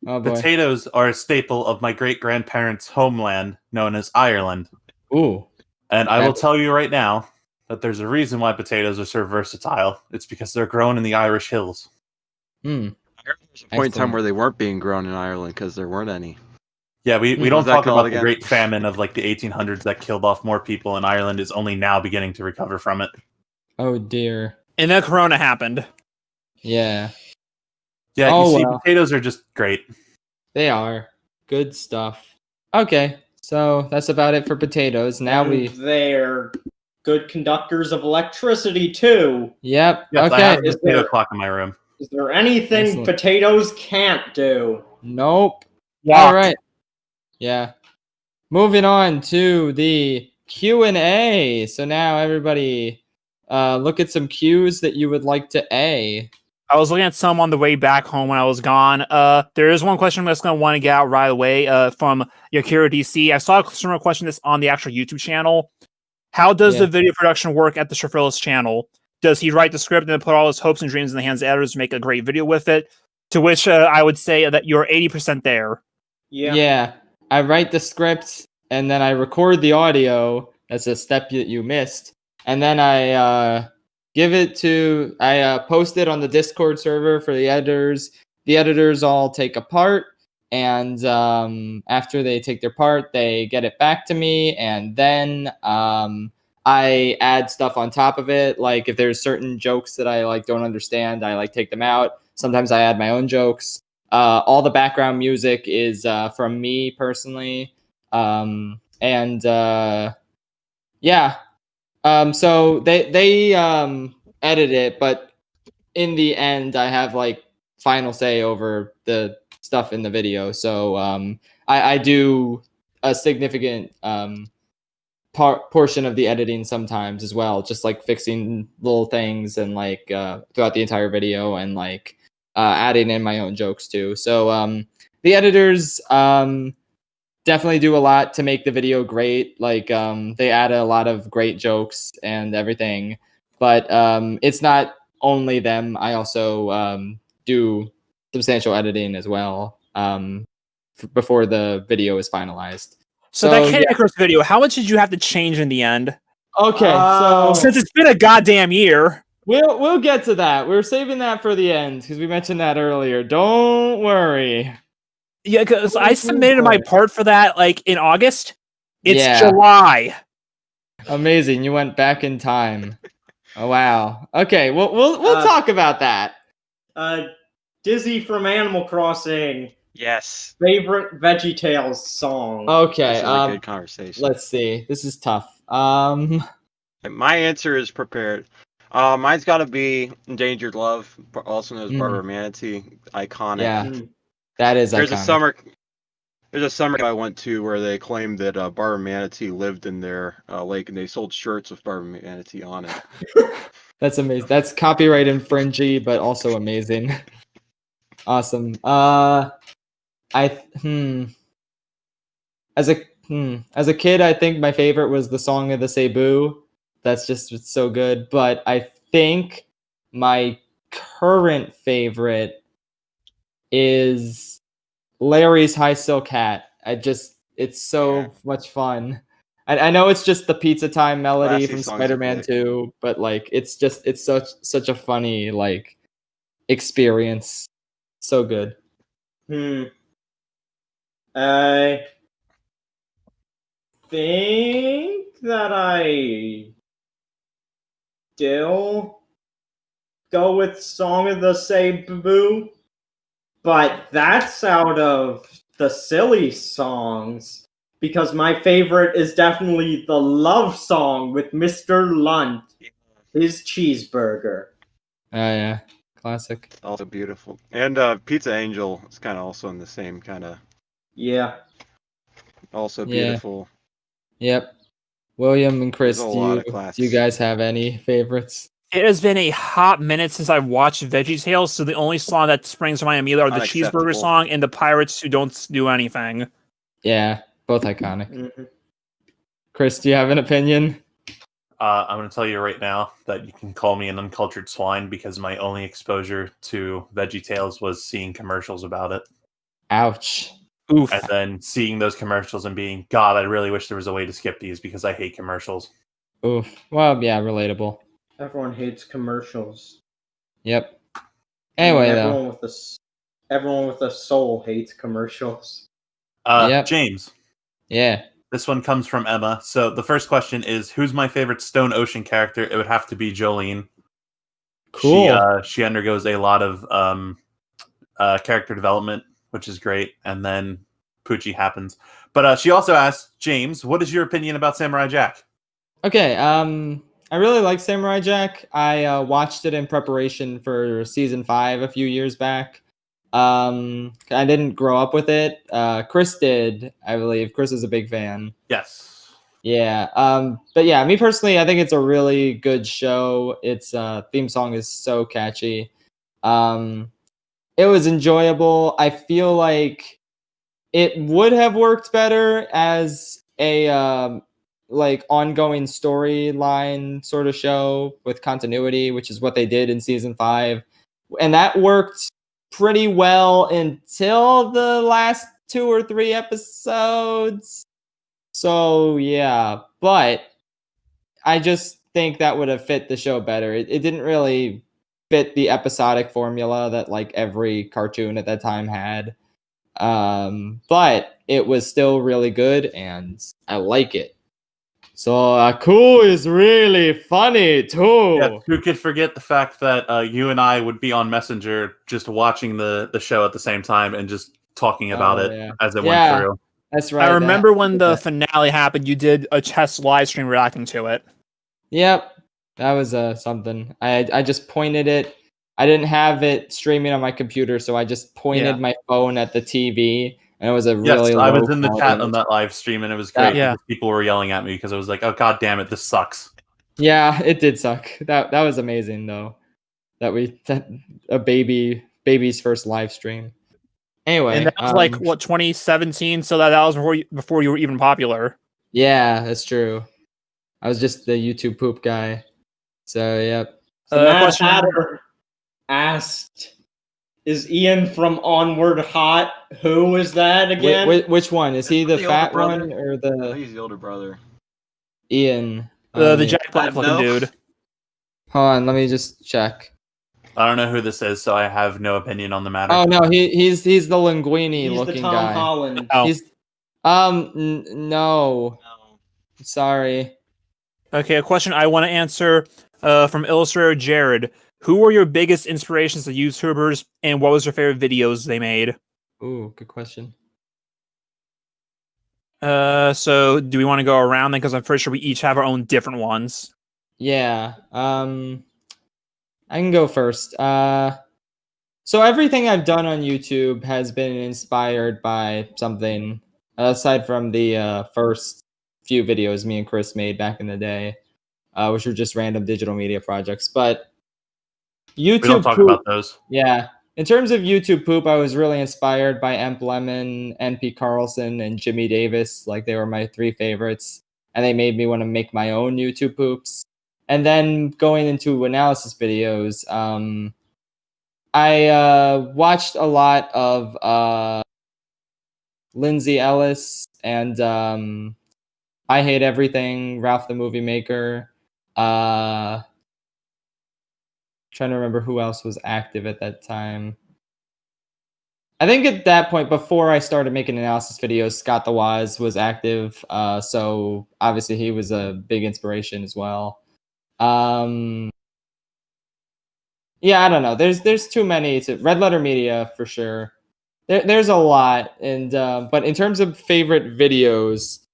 potatoes are a staple of my great-grandparents' homeland, known as Ireland. Ooh. And I will tell you right now that there's a reason why potatoes are so versatile. It's because they're grown in the Irish hills. Hmm. There's a point in time where they weren't being grown in Ireland because there weren't any. Yeah, we don't talk about the Great Famine of like the 1800s that killed off more people, and Ireland is only now beginning to recover from it. Oh dear. And then Corona happened. Yeah. Yeah, you see, potatoes are just great. They are. Good stuff. Okay, so that's about it for potatoes. Now they're good conductors of electricity too. Yep. Yes, okay. I have a potato clock in my room. Is there anything potatoes can't do? Nope. Walk. All right. Yeah. Moving on to the Q&A. So now everybody look at some Qs that you would like to A. I was looking at some on the way back home when I was gone. There is one question I'm just going to want to get out right away from Yakira DC. I saw a similar question this on the actual YouTube channel. How does the video production work at the Shafrillis channel? Does he write the script and then put all his hopes and dreams in the hands of editors to make a great video with it? To which I would say that you're 80% there. Yeah. I write the script and then I record the audio. That's a step that you missed. And then I post it on the Discord server for the editors. the editors all take a part, and after they take their part, they get it back to me, and then I add stuff on top of it. Like if there's certain jokes that I like don't understand, I like take them out. Sometimes I add my own jokes. All the background music is from me personally, and yeah. So they edit it, but in the end, I have like final say over the stuff in the video. So I do a significant portion of the editing sometimes as well, just like fixing little things and like throughout the entire video, and like adding in my own jokes too. So the editors definitely do a lot to make the video great. Like they add a lot of great jokes and everything, but it's not only them. I also do substantial editing as well before the video is finalized. So that Candy Crush video, how much did you have to change in the end? Okay, so since it's been a goddamn year, we'll get to that. We're saving that for the end because we mentioned that earlier. Don't worry. Yeah, because I submitted my part for that like in August. It's Yeah. July. Amazing, you went back in time. Oh wow. Okay, we'll talk about that. Dizzy from Animal Crossing. Yes. Favorite VeggieTales song. Okay, This is a good conversation. let's see. This is tough. My answer is prepared. Mine's got to be Endangered Love, also known as Barber Manatee. Iconic. Yeah, that is iconic. There's a summer I went to where they claimed that Barber Manatee lived in their lake, and they sold shirts with Barber Manatee on it. That's amazing. That's copyright infringy, but also amazing. Awesome. As a kid, I think my favorite was the Song of the Cebu. That's just it's so good. But I think my current favorite is Larry's High Silk Hat. It's so much fun. I know it's just the Pizza Time melody from Spider-Man 2, but like it's such a funny like experience. So good. I think that I still go with Song of the Cebu, but that's out of the silly songs, because my favorite is definitely the love song with Mr. Lunt, his cheeseburger. Oh yeah, classic. Also beautiful. And Pizza Angel is kind of also in the same kind of. Yeah. Also beautiful. Yep. William and Chris, There's a do lot of you classics. guys have any favorites? It has been a hot minute since I've watched VeggieTales, so the only song that springs to mind immediately are the cheeseburger song and the pirates who don't do anything. Yeah, both iconic. Chris, do you have an opinion? I'm going to tell you right now that you can call me an uncultured swine because my only exposure to VeggieTales was seeing commercials about it. Ouch. Oof. And then seeing those commercials and being, God, I really wish there was a way to skip these because I hate commercials. Oof. Well, yeah, relatable. Everyone hates commercials. Yep. Anyway, everyone with a soul hates commercials. James. Yeah. This one comes from Emma. So the first question is, who's my favorite Stone Ocean character? It would have to be Jolene. Cool. She undergoes a lot of character development, which is great, and then Poochie happens. But she also asked, James, what is your opinion about Samurai Jack? Okay, I really like Samurai Jack. I watched it in preparation for season 5 a few years back. I didn't grow up with it. Chris did, I believe. Chris is a big fan. Yes. Yeah. But yeah, me personally, I think it's a really good show. Its theme song is so catchy. It was enjoyable. I feel like it would have worked better as a like ongoing storyline sort of show with continuity, which is what they did in season 5. And that worked pretty well until the last 2 or 3 episodes. So yeah, but I just think that would have fit the show better. It didn't really fit the episodic formula that like every cartoon at that time had. But it was still really good, and I like it. So Aku is really funny too. Yeah, who could forget the fact that you and I would be on Messenger just watching the show at the same time and just talking about it yeah. as it Yeah. went through. That's right. I remember when the finale happened, you did a test live stream reacting to it. Yep, that was something. I just pointed it. I didn't have it streaming on my computer, so I just pointed my phone at the TV, and it was a really Yes, I was low in the chat quality. on that live stream, and it was great Yeah. because people were yelling at me because I was like, "Oh god damn it, this sucks." Yeah, it did suck. That was amazing though. That a baby's first live stream. Anyway, And that was like what 2017, so that was before you were even popular. Yeah, that's true. I was just the YouTube poop guy. So yep. So Mad question- Hatter asked, "Is Ian from Onward hot? Who is that again?" Which one is he? The The fat older brother? one or I the think he's the older brother. Ian? The Jack Black looking no. dude. Hold on, let me just check. I don't know who this is, so I have no opinion on the matter. Oh no, he's the linguini He's looking the Tom guy. Holland. Oh. He's no. Sorry. Okay, a question I want to answer from Illustrator Jared. Who were your biggest inspirations as YouTubers, and what was your favorite videos they made? Ooh, good question. So do we want to go around then? Because I'm pretty sure we each have our own different ones. Yeah. I can go first. So everything I've done on YouTube has been inspired by something aside from the first few videos me and Chris made back in the day, which were just random digital media projects. But YouTube we don't talk poop, about those. yeah. In terms of YouTube poop, I was really inspired by Emp Lemon, NP Carlson, and Jimmy Davis. Like they were my 3 favorites, and they made me want to make my own YouTube poops. And then going into analysis videos, I watched a lot of Lindsay Ellis and I Hate Everything, Ralph the Movie Maker. Trying to remember who else was active at that time. I think at that point, before I started making analysis videos, Scott the Waz was active. So obviously he was a big inspiration as well. Yeah, I don't know. There's too many. Red Letter Media for sure. There's a lot, and but in terms of favorite videos,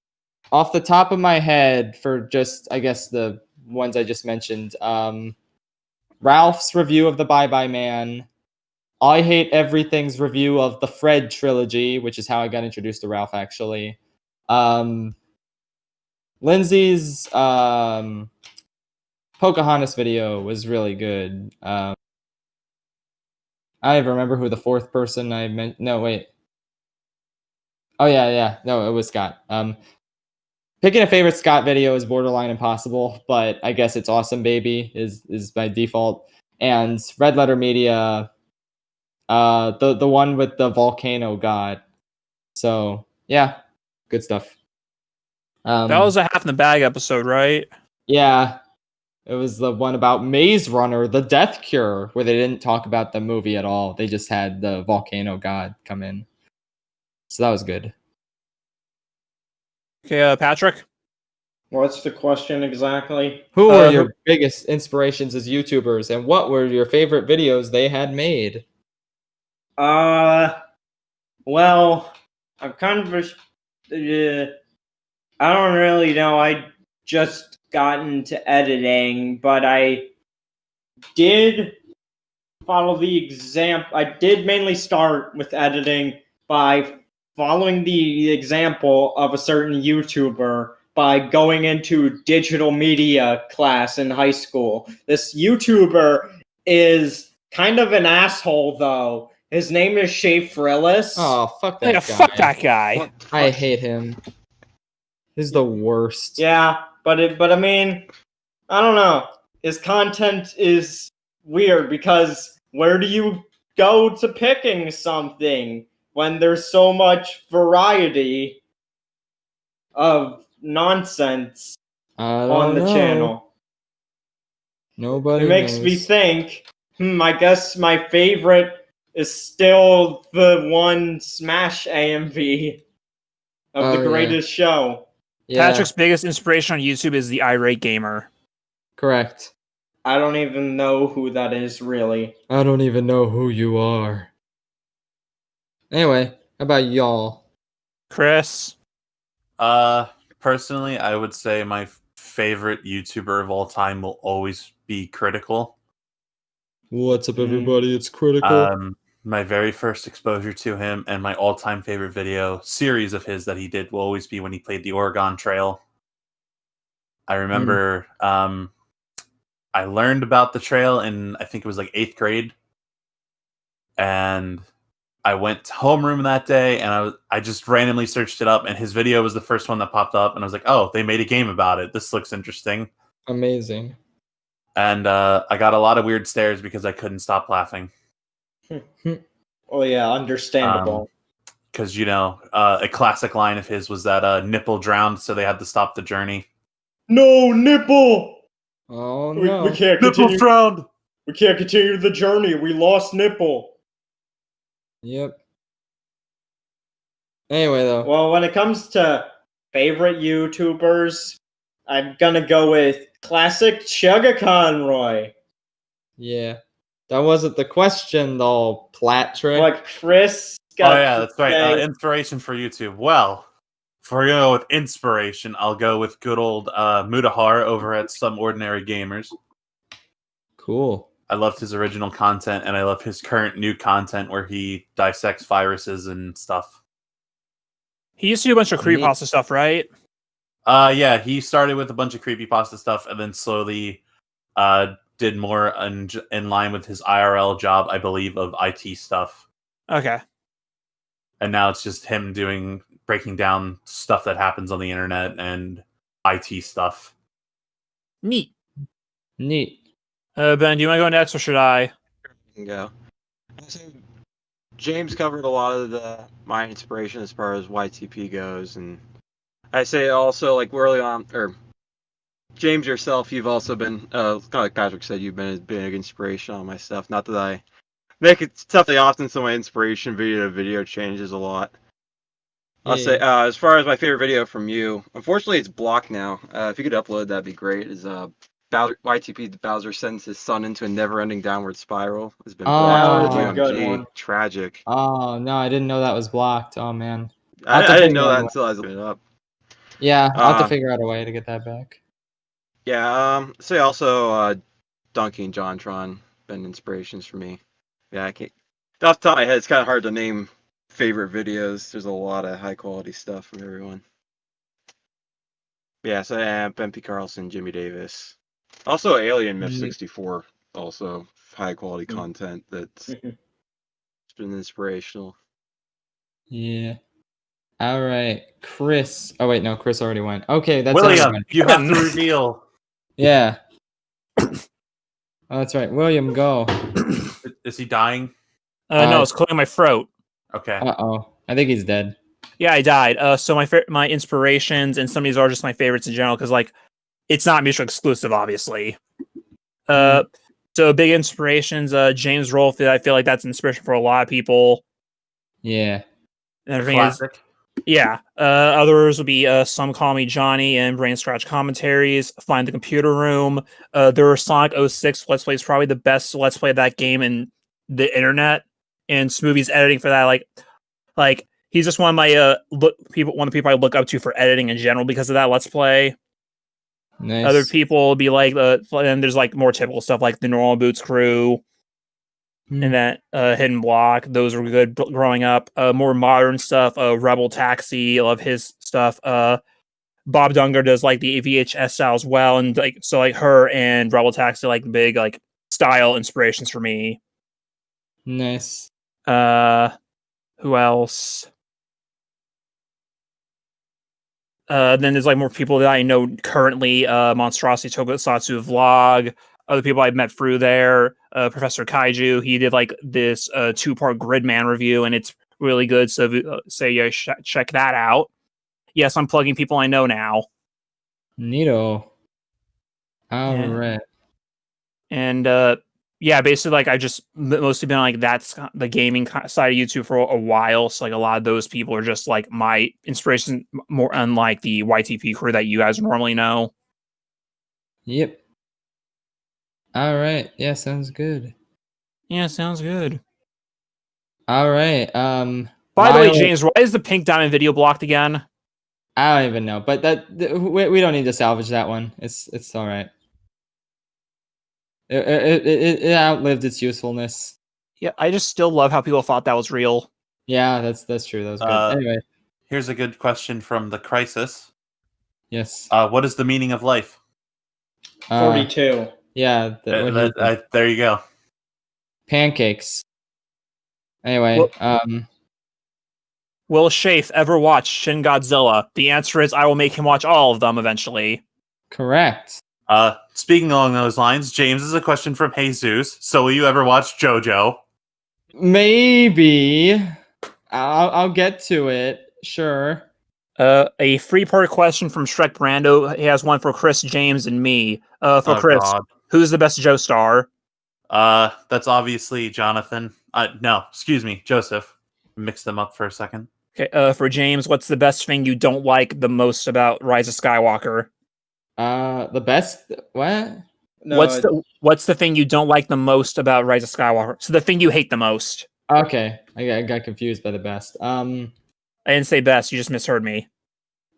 off the top of my head, for just I guess the ones I just mentioned, Ralph's review of the Bye Bye Man, I Hate Everything's review of the Fred trilogy, which is how I got introduced to Ralph actually. Lindsay's Pocahontas video was really good. I don't even remember who the 4th person I meant. No, wait. Oh yeah. No, it was Scott. Picking a favorite Scott video is borderline impossible, but I guess it's Awesome Baby is by default. And Red Letter Media, the one with the volcano god. So yeah, good stuff. That was a Half in the Bag episode, right? Yeah. It was the one about Maze Runner, the Death Cure, where they didn't talk about the movie at all. They just had the volcano god come in. So that was good. Okay, Patrick. What's the question exactly? Who were your biggest inspirations as YouTubers, and what were your favorite videos they had made? Well, I'm kind of I don't really know. I just got into editing, but I did follow the example. I did mainly start with editing by following the example of a certain YouTuber by going into digital media class in high school. This YouTuber is kind of an asshole, though. His name is Shay Frillis. Oh, fuck that Yeah, guy. fuck that guy. I hate him. He's the worst. Yeah, but I mean, I don't know. His content is weird because where do you go to picking something when there's so much variety of nonsense on the channel? Nobody It makes knows. me think, I guess my favorite is still the one Smash AMV of the Oh, yeah. greatest show. Yeah, Patrick's biggest inspiration on YouTube is the irate gamer. correct. I don't even know who that is, really. I don't even know who you are. Anyway, how about y'all? Chris. Personally, I would say my favorite YouTuber of all time will always be Critical. What's up, everybody? It's Critical. My very first exposure to him and my all-time favorite video series of his that he did will always be when he played the Oregon Trail. I remember I learned about the trail in, I think it was like 8th grade. And I went to homeroom that day and I just randomly searched it up and his video was the first one that popped up and I was like, oh, they made a game about it. This looks interesting. Amazing. And I got a lot of weird stares because I couldn't stop laughing. Oh yeah, understandable. Because, a classic line of his was that nipple drowned, so they had to stop the journey. No, Nipple! Oh, We no. can't Nipple continue. drowned! We can't continue the journey. We lost Nipple. Yep. Anyway, though. Well, when it comes to favorite YouTubers, I'm gonna go with classic Chugga Conroy. Yeah. That wasn't the question, though, Platrick. Like Chris got Oh, yeah, that's right. say- Inspiration for YouTube. Well, if we're going to go with inspiration, I'll go with good old Mudahar over at Some Ordinary Gamers. Cool. I loved his original content, and I love his current new content where he dissects viruses and stuff. He used to do a bunch of creepypasta stuff, right? Yeah, he started with a bunch of creepypasta stuff and then slowly did more in line with his IRL job, I believe, of IT stuff. Okay. And now it's just him breaking down stuff that happens on the internet and IT stuff. Neat. Neat. Ben, do you want to go next or should I? Can go. So James covered a lot of my inspiration as far as YTP goes, and I say also like early on, or James yourself, you've also been kind of like Patrick said, you've been a big inspiration on my stuff. Not that I make it something often, so my inspiration video to video changes a lot. I'll say as far as my favorite video from you, unfortunately it's blocked now. If you could upload, that'd be great. Is YTP Bowser sends his son into a never-ending downward spiral. Has been blocked That on was a good GMG. one. Tragic. Oh, no, I didn't know that was blocked. Oh, man. I I'll have to didn't figure know out that a way. until I was looking it up. Yeah, I'll have to figure out a way to get that back. Yeah. Say also Donkey and JonTron been inspirations for me. Yeah, I can't. Off the top of my head, it's kind of hard to name favorite videos. There's a lot of high quality stuff from everyone. Yeah, so Ben P. Carlson, Jimmy Davis. Also Alien Myth 64. Also high quality content that's been inspirational. Yeah. All right. Chris. Oh, wait, no, Chris already went. Okay, that's William, everyone. you have to reveal. Yeah. Oh, that's right. William, go. Is he dying? No, it's clearing my throat. Okay. Uh-oh. I think he's dead. Yeah, I died. So my inspirations, and some of these are just my favorites in general, because like it's not mutually exclusive, obviously. So big inspirations. James Rolfe. I feel like that's an inspiration for a lot of people. Yeah. And everything Classic. yeah. Others would be Some Call Me Johnny and Brain Scratch Commentaries. Find the Computer Room. There are Sonic 06 Let's Play is probably the best Let's Play of that game in the internet. And Smoothie's editing for that, like he's just one of my one of the people I look up to for editing in general because of that Let's Play. Nice. Other people would be like, and there's like more typical stuff like the Normal Boots crew. And that Hidden Block, those were good growing up. More modern stuff, Rebel Taxi, I love his stuff. Bob Dunger does like the VHS style as well, and like so like her and Rebel Taxi like big like style inspirations for me. Nice. Who else? Then there's like more people that I know currently. Monstrosity Tokusatsu Vlog. Other people I've met through there. Professor Kaiju. He did like this 2-part Gridman review, and it's really good. So check that out. Yes, I'm plugging people I know now. Neato. All right. And yeah, basically, like I've just mostly been like that's the gaming side of YouTube for a while. So like a lot of those people are just like my inspiration, more unlike the YTP crew that you guys normally know. Yep. All right. Yeah, sounds good. Yeah, sounds good. All right. By the way, Miles- James, why is the pink diamond video blocked again? I don't even know, but we don't need to salvage that one. It's all right. It outlived its usefulness. Yeah, I just still love how people thought that was real. Yeah, that's true. That was good. Anyway, Here's a good question from the Crisis. yes. What is the meaning of life? 42. Yeah. There you go. Pancakes. Anyway, Will Shafe ever watch Shin Godzilla? The answer is I will make him watch all of them eventually. correct. Speaking along those lines, James, is a question from Jesus. So will you ever watch JoJo? Maybe. I'll get to it. Sure. A 3-part question from Shrek Brando. He has one for Chris, James, and me. For Chris, God. who's the best Joe star? That's obviously Jonathan. No, excuse me, Joseph. Mix them up for a second. Okay, for James, what's the best thing you don't like the most about Rise of Skywalker? The best. What? No, What's the thing you don't like the most about Rise of Skywalker? So the thing you hate the most. Okay, I got confused by the best. I didn't say best. You just misheard me.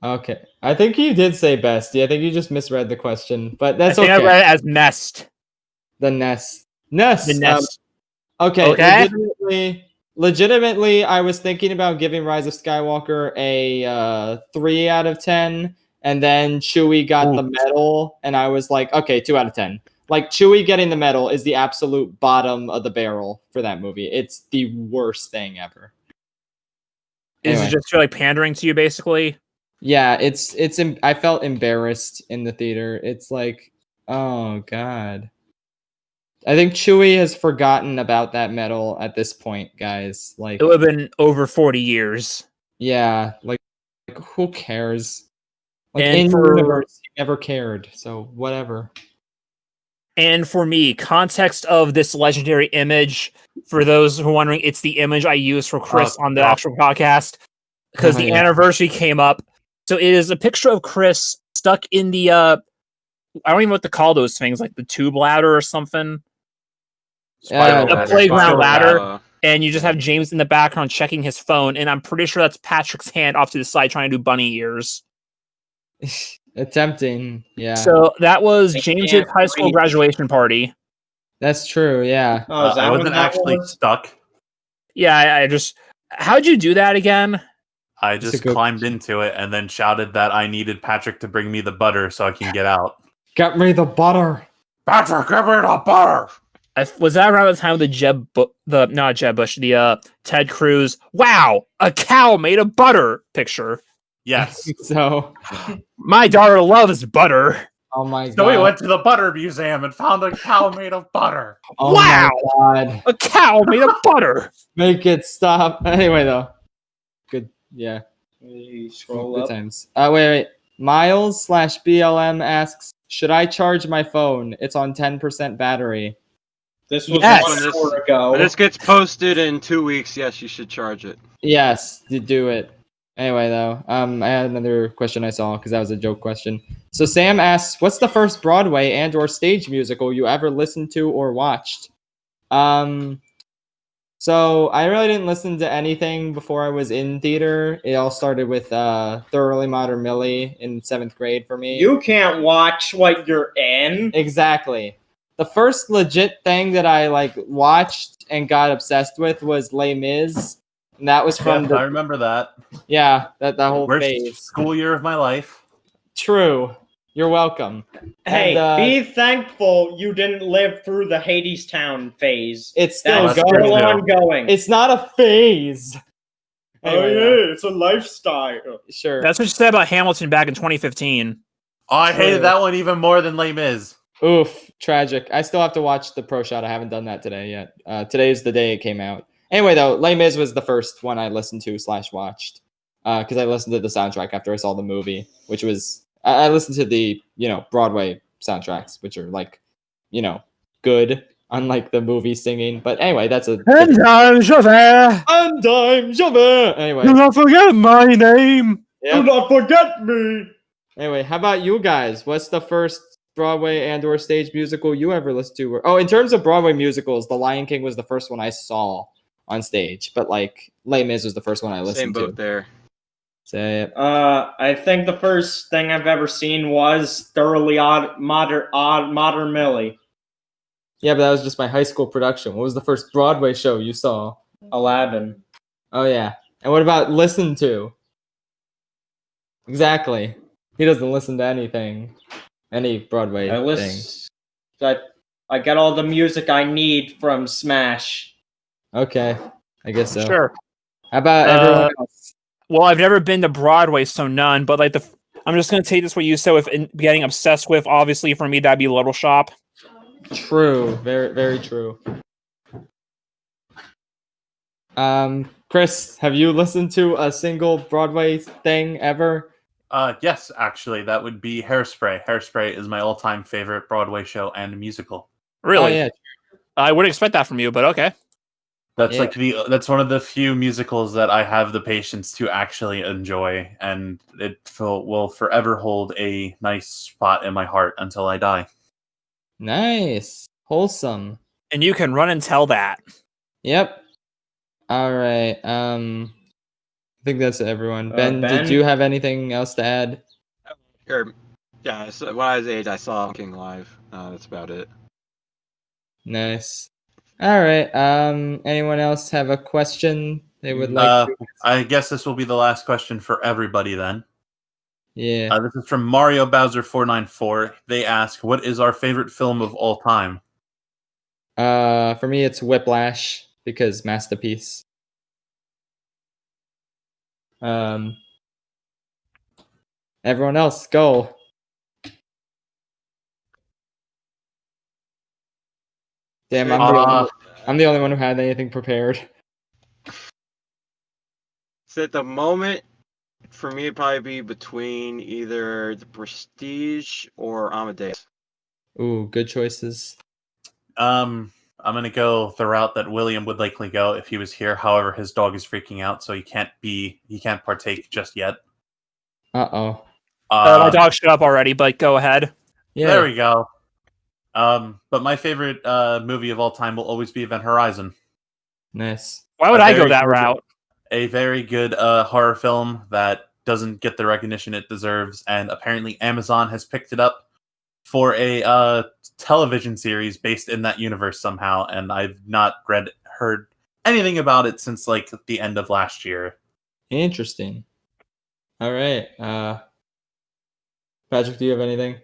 Okay, I think you did say best. Yeah, I think you just misread the question, but that's I think okay. I read it as nest. The nest. Nest. The nest. Okay. Okay. Legitimately, I was thinking about giving Rise of Skywalker a 3 out of 10, and then Chewie got the medal, and I was like, okay, 2 out of 10. Like, Chewie getting the medal is the absolute bottom of the barrel for that movie. It's the worst thing ever. Is Anyway. it just really pandering to you, basically? Yeah, I felt embarrassed in the theater. It's like, oh god. I think Chewie has forgotten about that medal at this point, guys. Like, It would have been over 40 years. yeah, like who cares? Like, And in for- universe, he never cared. So whatever. And for me, context of this legendary image, for those who are wondering, it's the image I used for Chris on the actual podcast because the anniversary came up. So it is a picture of Chris stuck in the I don't even know what to call those things, like the tube ladder or something. A playground ladder. And you just have James in the background checking his phone, and I'm pretty sure that's Patrick's hand off to the side trying to do bunny ears. Attempting, yeah. So that was James's high school graduation party. That's true, yeah. I wasn't actually stuck. Yeah, I just... How'd you do that again? I just climbed into it and then shouted that I needed Patrick to bring me the butter so I can get out. Get me the butter. Patrick, get me the butter. Was that around the time of the Ted Cruz, wow, a cow made of butter picture? Yes. So my daughter loves butter. Oh my god. So we went to the butter museum and found a cow made of butter. Oh wow. My god. A cow made of butter. Make it stop. Anyway though. Good, yeah. Scroll Good up. times. Wait. Miles/BLM asks, should I charge my phone? It's on 10% battery. This was Yes. 1 hour ago. When this gets posted in 2 weeks, yes, you should charge it. Yes, do it. Anyway, though, I had another question I saw because that was a joke question. So Sam asks, "What's the first Broadway and/or stage musical you ever listened to or watched?" So I really didn't listen to anything before I was in theater. It all started with Thoroughly Modern Millie in 7th grade for me. You can't watch what you're in. Exactly. The first legit thing that I watched and got obsessed with was Les Mis. And that was from I remember that. Yeah, that whole Worst phase. school year of my life. True. You're welcome. Hey, And, be thankful you didn't live through the Hadestown phase. It's still That's going. still ongoing. It's not a phase. Anyway, it's a lifestyle. Sure. That's what you said about Hamilton back in 2015. Oh, I hated that one even more than Les Mis. Oof, tragic. I still have to watch the pro shot. I haven't done that today yet. Today is the day it came out. Anyway, though, Les Mis was the first one I listened to / watched. Because I listened to the soundtrack after I saw the movie, which was... I listened to the, Broadway soundtracks, which are, good. unlike the movie singing. But anyway, that's a And I'm Javert. And I'm Javert. Anyway, Do not forget my name. yep. Do not forget me. Anyway, how about you guys? What's the first Broadway and/or stage musical you ever listened to? Oh, in terms of Broadway musicals, The Lion King was the first one I saw on stage, but like Les Mis was the first one I Same listened boat to. there. Say it. I think the first thing I've ever seen was Thoroughly Odd Modern Millie. Yeah, but that was just my high school production. What was the first Broadway show you saw? Aladdin. Oh yeah. And what about listen to? Exactly. He doesn't listen to anything. Any Broadway I thing. listen. I get all the music I need from Smash. Okay. I guess so. Sure. How about everyone else? Well, I've never been to Broadway, so none. But like I'm just gonna take this what you said with getting obsessed with. Obviously, for me, that'd be Little Shop. True. Very, very true. Chris, have you listened to a single Broadway thing ever? Yes, actually, that would be Hairspray. Hairspray is my all-time favorite Broadway show and musical. Really? Oh, yeah. I wouldn't expect that from you, but okay. That's Yeah. that's one of the few musicals that I have the patience to actually enjoy, and it will forever hold a nice spot in my heart until I die. Nice. Wholesome. And you can run and tell that. Yep. All right. I think that's everyone. Ben, Ben? did you have anything else to add? Yeah, so when I was 8, I saw King live. That's about it. Nice. All right. Anyone else have a question they would like to? I guess this will be the last question for everybody then. Yeah. This is from Mario Bowser 494. They ask, "What is our favorite film of all time?" For me, it's Whiplash because masterpiece. Everyone else, go. Damn, I'm the only one who had anything prepared. So at the moment, for me, it'd probably be between either The Prestige or Amadeus. Ooh, good choices. I'm gonna go the route that William would likely go if he was here. However, his dog is freaking out, so he can't partake just yet. Uh-oh. My dog shut up already, but go ahead. Yeah. There we go. But my favorite movie of all time will always be Event Horizon. Nice. Why would I go that route? A very good horror film that doesn't get the recognition it deserves, and apparently Amazon has picked it up for a television series based in that universe somehow, and I've not heard anything about it since like the end of last year. Interesting. All right. Patrick, do you have anything?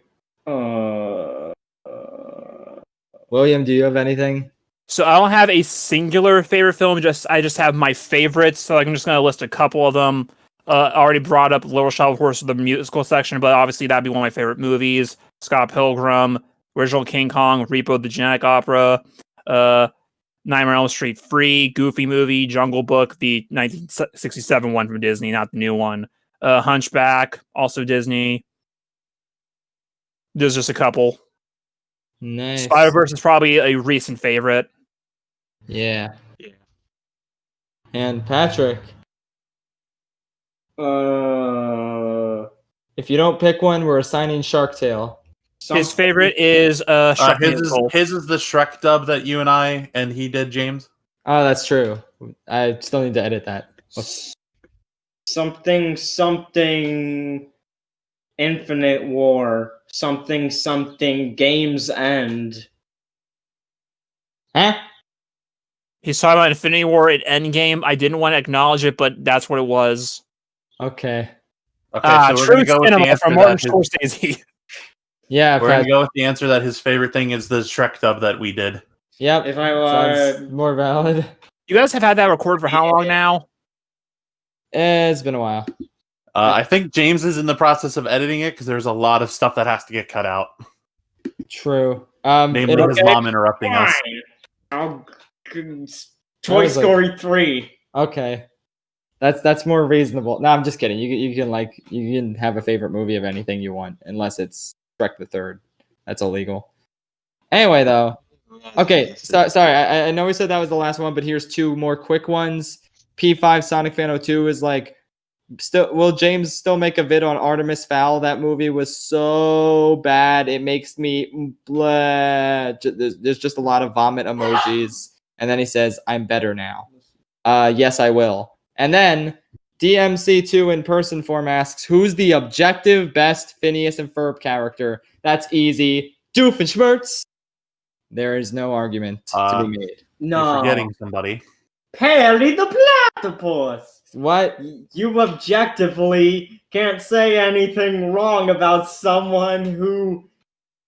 William, do you have anything? So I don't have a singular favorite film. I just have my favorites. So I'm just gonna list a couple of them. Already brought up Little Shop of Horses, the musical section, but obviously that'd be one of my favorite movies. Scott Pilgrim, Original King Kong, Repo the Genetic Opera, Nightmare on Elm Street Free, Goofy Movie, Jungle Book, the 1967 one from Disney, not the new one. Hunchback, also Disney. There's just a couple. Nice. Spider-Verse is probably a recent favorite. Yeah. Yeah. And Patrick, if you don't pick one, we're assigning Shark Tale. His favorite is Shrek Musical. His is the Shrek dub that you and he did, James. Oh, that's true. I still need to edit that. Something Infinite War. Something Games End. Huh? He's talking about Infinity War at Endgame. I didn't want to acknowledge it, but that's what it was. Okay. Okay, so we're gonna go with the answer from Martin that Scorsese. Yeah, we're gonna go with the answer that his favorite thing is the Shrek dub that we did. Yep. If I was Sounds more valid. You guys have had that recorded for how long now? It's been a while. I think James is in the process of editing it because there's a lot of stuff that has to get cut out. True. Namely, his mom interrupting us. Toy Story 3. Okay. That's more reasonable. No, I'm just kidding. You can have a favorite movie of anything you want, unless it's Shrek the Third. That's illegal. Anyway, though, Okay, so sorry. I know we said that was the last one, but here's two more quick ones. P5 Sonic Fan 02 is like, still. Will James still make a vid on Artemis Fowl? That movie was so bad. It makes me bleh. There's just a lot of vomit emojis. And then he says, "I'm better now." Yes, I will. And then DMC2 in person form asks, "Who's the objective best Phineas and Ferb character?" That's easy. Doofenshmirtz. There is no argument to be made. You're forgetting somebody. Perry the Platypus. What? You objectively can't say anything wrong about someone who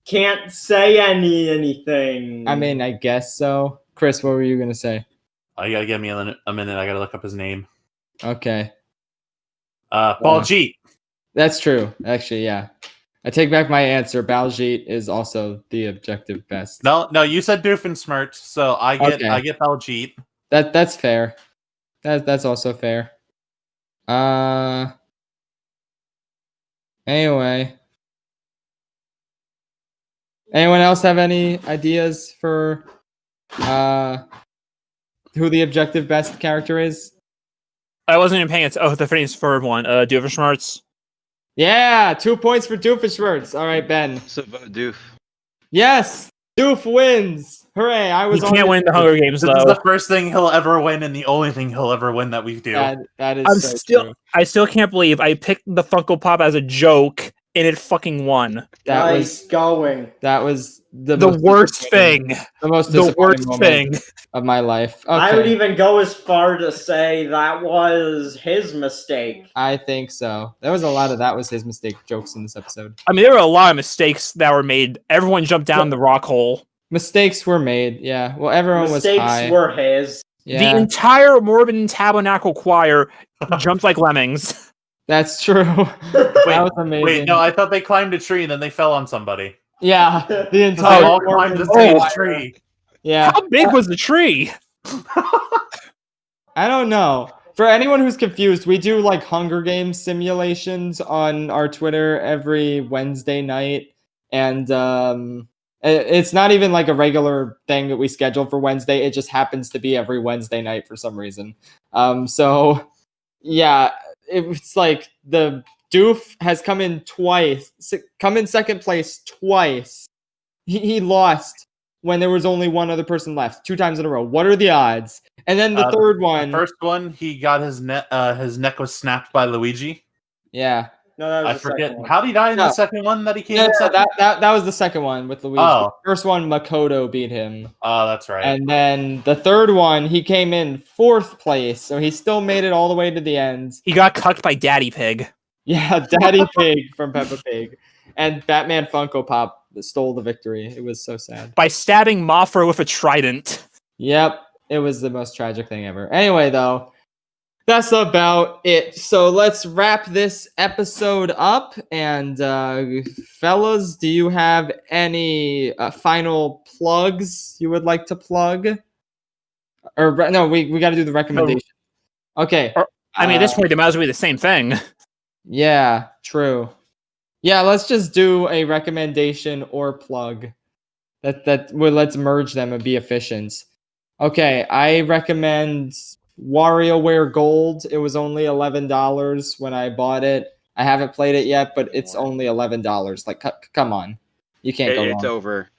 can't say anything. I mean, I guess so. Chris, what were you going to say? You gotta give me a minute. I gotta look up his name. Okay. Baljeet. That's true. Actually, yeah. I take back my answer. Baljeet is also the objective best. No, you said Doofenshmirtz, so I get Baljeet. That's fair. That's also fair. Anyway. Anyone else have any ideas for who the objective best character is? I wasn't even paying attention. Oh, the Phineas Ferb one. Doofenshmirtz. Yeah, 2 points for Doofenshmirtz. All right, Ben. So vote Doof. Yes, Doof wins. Hooray! He can't win the Hunger Games This though. is the first thing he'll ever win, and the only thing he'll ever win that we do. That is true. I still can't believe I picked the Funko Pop as a joke and it fucking won. That was the worst thing. The most The worst thing of my life. Okay. I would even go as far to say that was his mistake. I think so. There was a lot of that was his mistake jokes in this episode. I mean, there were a lot of mistakes that were made. Everyone jumped down the rock hole. Mistakes were made, yeah. Well, everyone was high. Mistakes were his. Yeah. The entire Morbid Tabernacle choir jumped like lemmings. That's true. That was amazing. Wait, no, I thought they climbed a tree and then they fell on somebody. Yeah, the They entire all climbed the same tree. Yeah. How big was the tree? I don't know. For anyone who's confused, we do like Hunger Games simulations on our Twitter every Wednesday night. And it's not even like a regular thing that we schedule for Wednesday. It just happens to be every Wednesday night for some reason. So, yeah, it's like the Doof has come in second place twice. He lost when there was only one other person left, 2 times in a row. What are the odds? And then the third one. The first one, he got his neck was snapped by Luigi. Yeah. No, that was I the forget. second one. How did he die in the second one that he came in Yeah, second? that was the second one with Luigi. Oh. The first one, Makoto beat him. Oh, that's right. And then the third one, he came in 4th place, so he still made it all the way to the end. He got cucked by Daddy Pig. Yeah, Daddy Pig from Peppa Pig. And Batman Funko Pop stole the victory. It was so sad. By stabbing Mothra with a trident. Yep, it was the most tragic thing ever. Anyway, though, that's about it. So let's wrap this episode up. And fellas, do you have any final plugs you would like to plug? Or no, we got to do the recommendation. Okay. I mean, at this point, it might as well be the same thing. Yeah, true. Yeah, let's just do a recommendation or plug. Let's merge them and be efficient. Okay, I recommend WarioWare Gold. It was only $11 when I bought it. I haven't played it yet, but it's only $11. Like, come on, you can't go wrong. It's over.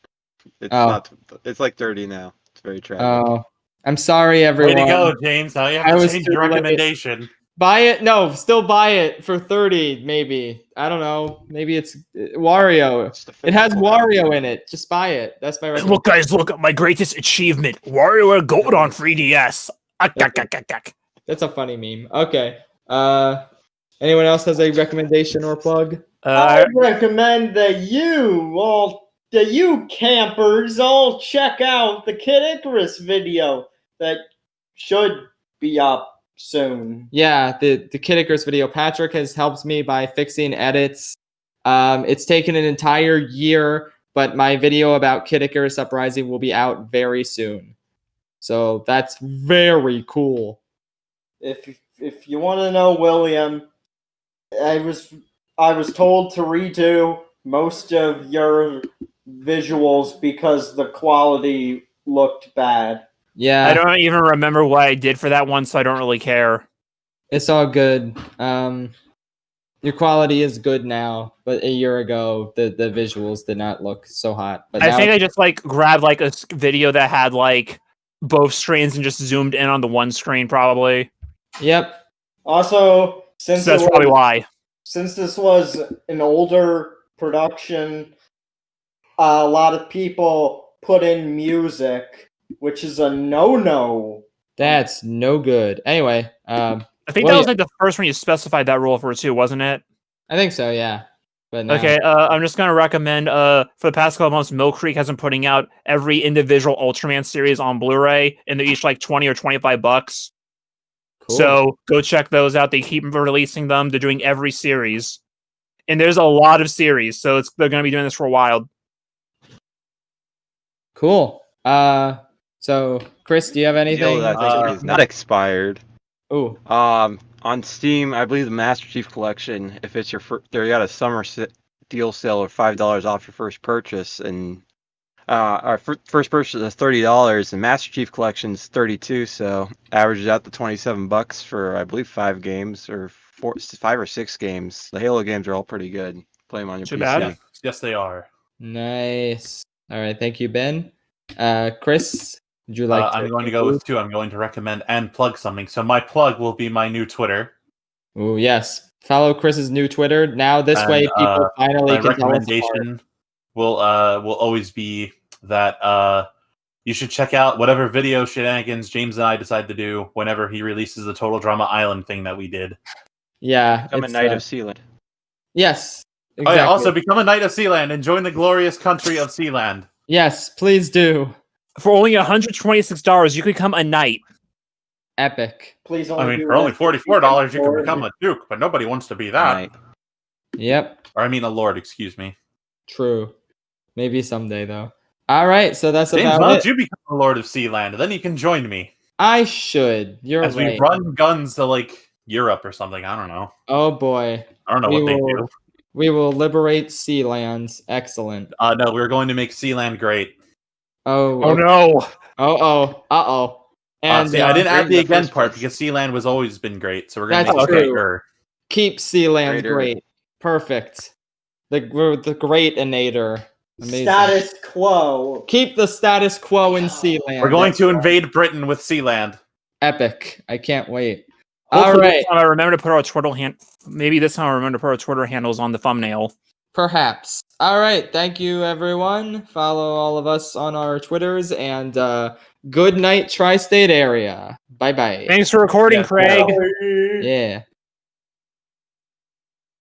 It's not. It's like 30 now. It's very tragic. Oh, I'm sorry, everyone. Way to go, James. Now you have to change your recommendation. Buy it. No, still buy it for 30, maybe. I don't know. Maybe it's Wario. It has Wario in it. Just buy it. That's my recommendation. Look, guys, look at my greatest achievement. WarioWare Gold on 3DS. That's a funny meme. Okay. Anyone else has a recommendation or plug? I recommend that you campers all check out the Kid Icarus video that should be up soon. Yeah, the Kid Icarus video. Patrick has helped me by fixing edits. It's taken an entire year, but my video about Kid Icarus Uprising will be out very soon. So that's very cool. If you want to know, William, I was told to redo most of your visuals because the quality looked bad. Yeah, I don't even remember what I did for that one, so I don't really care. it's all good. Your quality is good now, but a year ago the visuals did not look so hot. But I now think I just like grabbed like a video that had like both screens and just zoomed in on the one screen, probably. Yep. Also, So that's probably why. Since this was an older production, a lot of people put in music, which is a no-no. That's no good. Anyway, I think well, that was like the first one you specified that rule for too, wasn't it? I think so, yeah. But now, Okay, I'm just gonna recommend. For the past couple of months, Mill Creek has been putting out every individual Ultraman series on Blu-ray, and they're each like $20 or $25. cool. So go check those out. They keep releasing them. They're doing every series, and there's a lot of series, so they're gonna be doing this for a while. Cool. So Chris, do you have anything? Deal that I think is not expired. Ooh, On Steam, I believe the Master Chief Collection, if it's your they got a summer deal sale of $5 off your first purchase, and our first purchase is $30, and Master Chief Collection's $32, so averages out to $27 for I believe 5 games or 5 or 6 games. The Halo games are all pretty good. Play them on your Too PC. bad. Yes, they are. nice. All right, thank you, Ben. Chris, would you like? I'm going to go with 2. I'm going to recommend and plug something. So my plug will be my new Twitter. Oh yes, follow Chris's new Twitter. Now this way, people finally My can tell us apart. recommendation will always be that you should check out whatever video shenanigans James and I decide to do whenever he releases the Total Drama Island thing that we did. Yeah, Become a Knight of Sealand. Yes. Exactly. Oh yeah, also become a Knight of Sealand and join the glorious country of Sealand. Yes, please do. For only $126, you could become a knight. Epic. Please I only mean, do for only that $44, you can become a duke, but nobody wants to be that. Knight. Yep. Or I mean, a lord. Excuse me. True. Maybe someday though. All right, so that's James, about why it. don't you become the Lord of Sealand, and then you can join me I should. You're as right. we run guns to like Europe or something. I don't know. Oh boy. I don't know We what they will- do. We will liberate Sealands. Excellent. No, we're going to make Sealand great. Oh. Oh okay. no! Uh-oh. And See, I didn't add the the again first part place. because Sealand was always been great, so we're gonna That's make it true. greater. keep Sealand Greater. great. Perfect. The great-inator. Amazing. Status quo. Keep the status quo in Sealand. We're going to invade Britain with Sealand. Epic. I can't wait. Hopefully All right. this time I remember to put our Twitter Maybe this time I remember to put our Twitter handles on the thumbnail. Perhaps. All right. Thank you, everyone. Follow all of us on our Twitters, and good night, tri-state area. Bye-bye. Thanks for recording, Yeah. Craig. Yeah.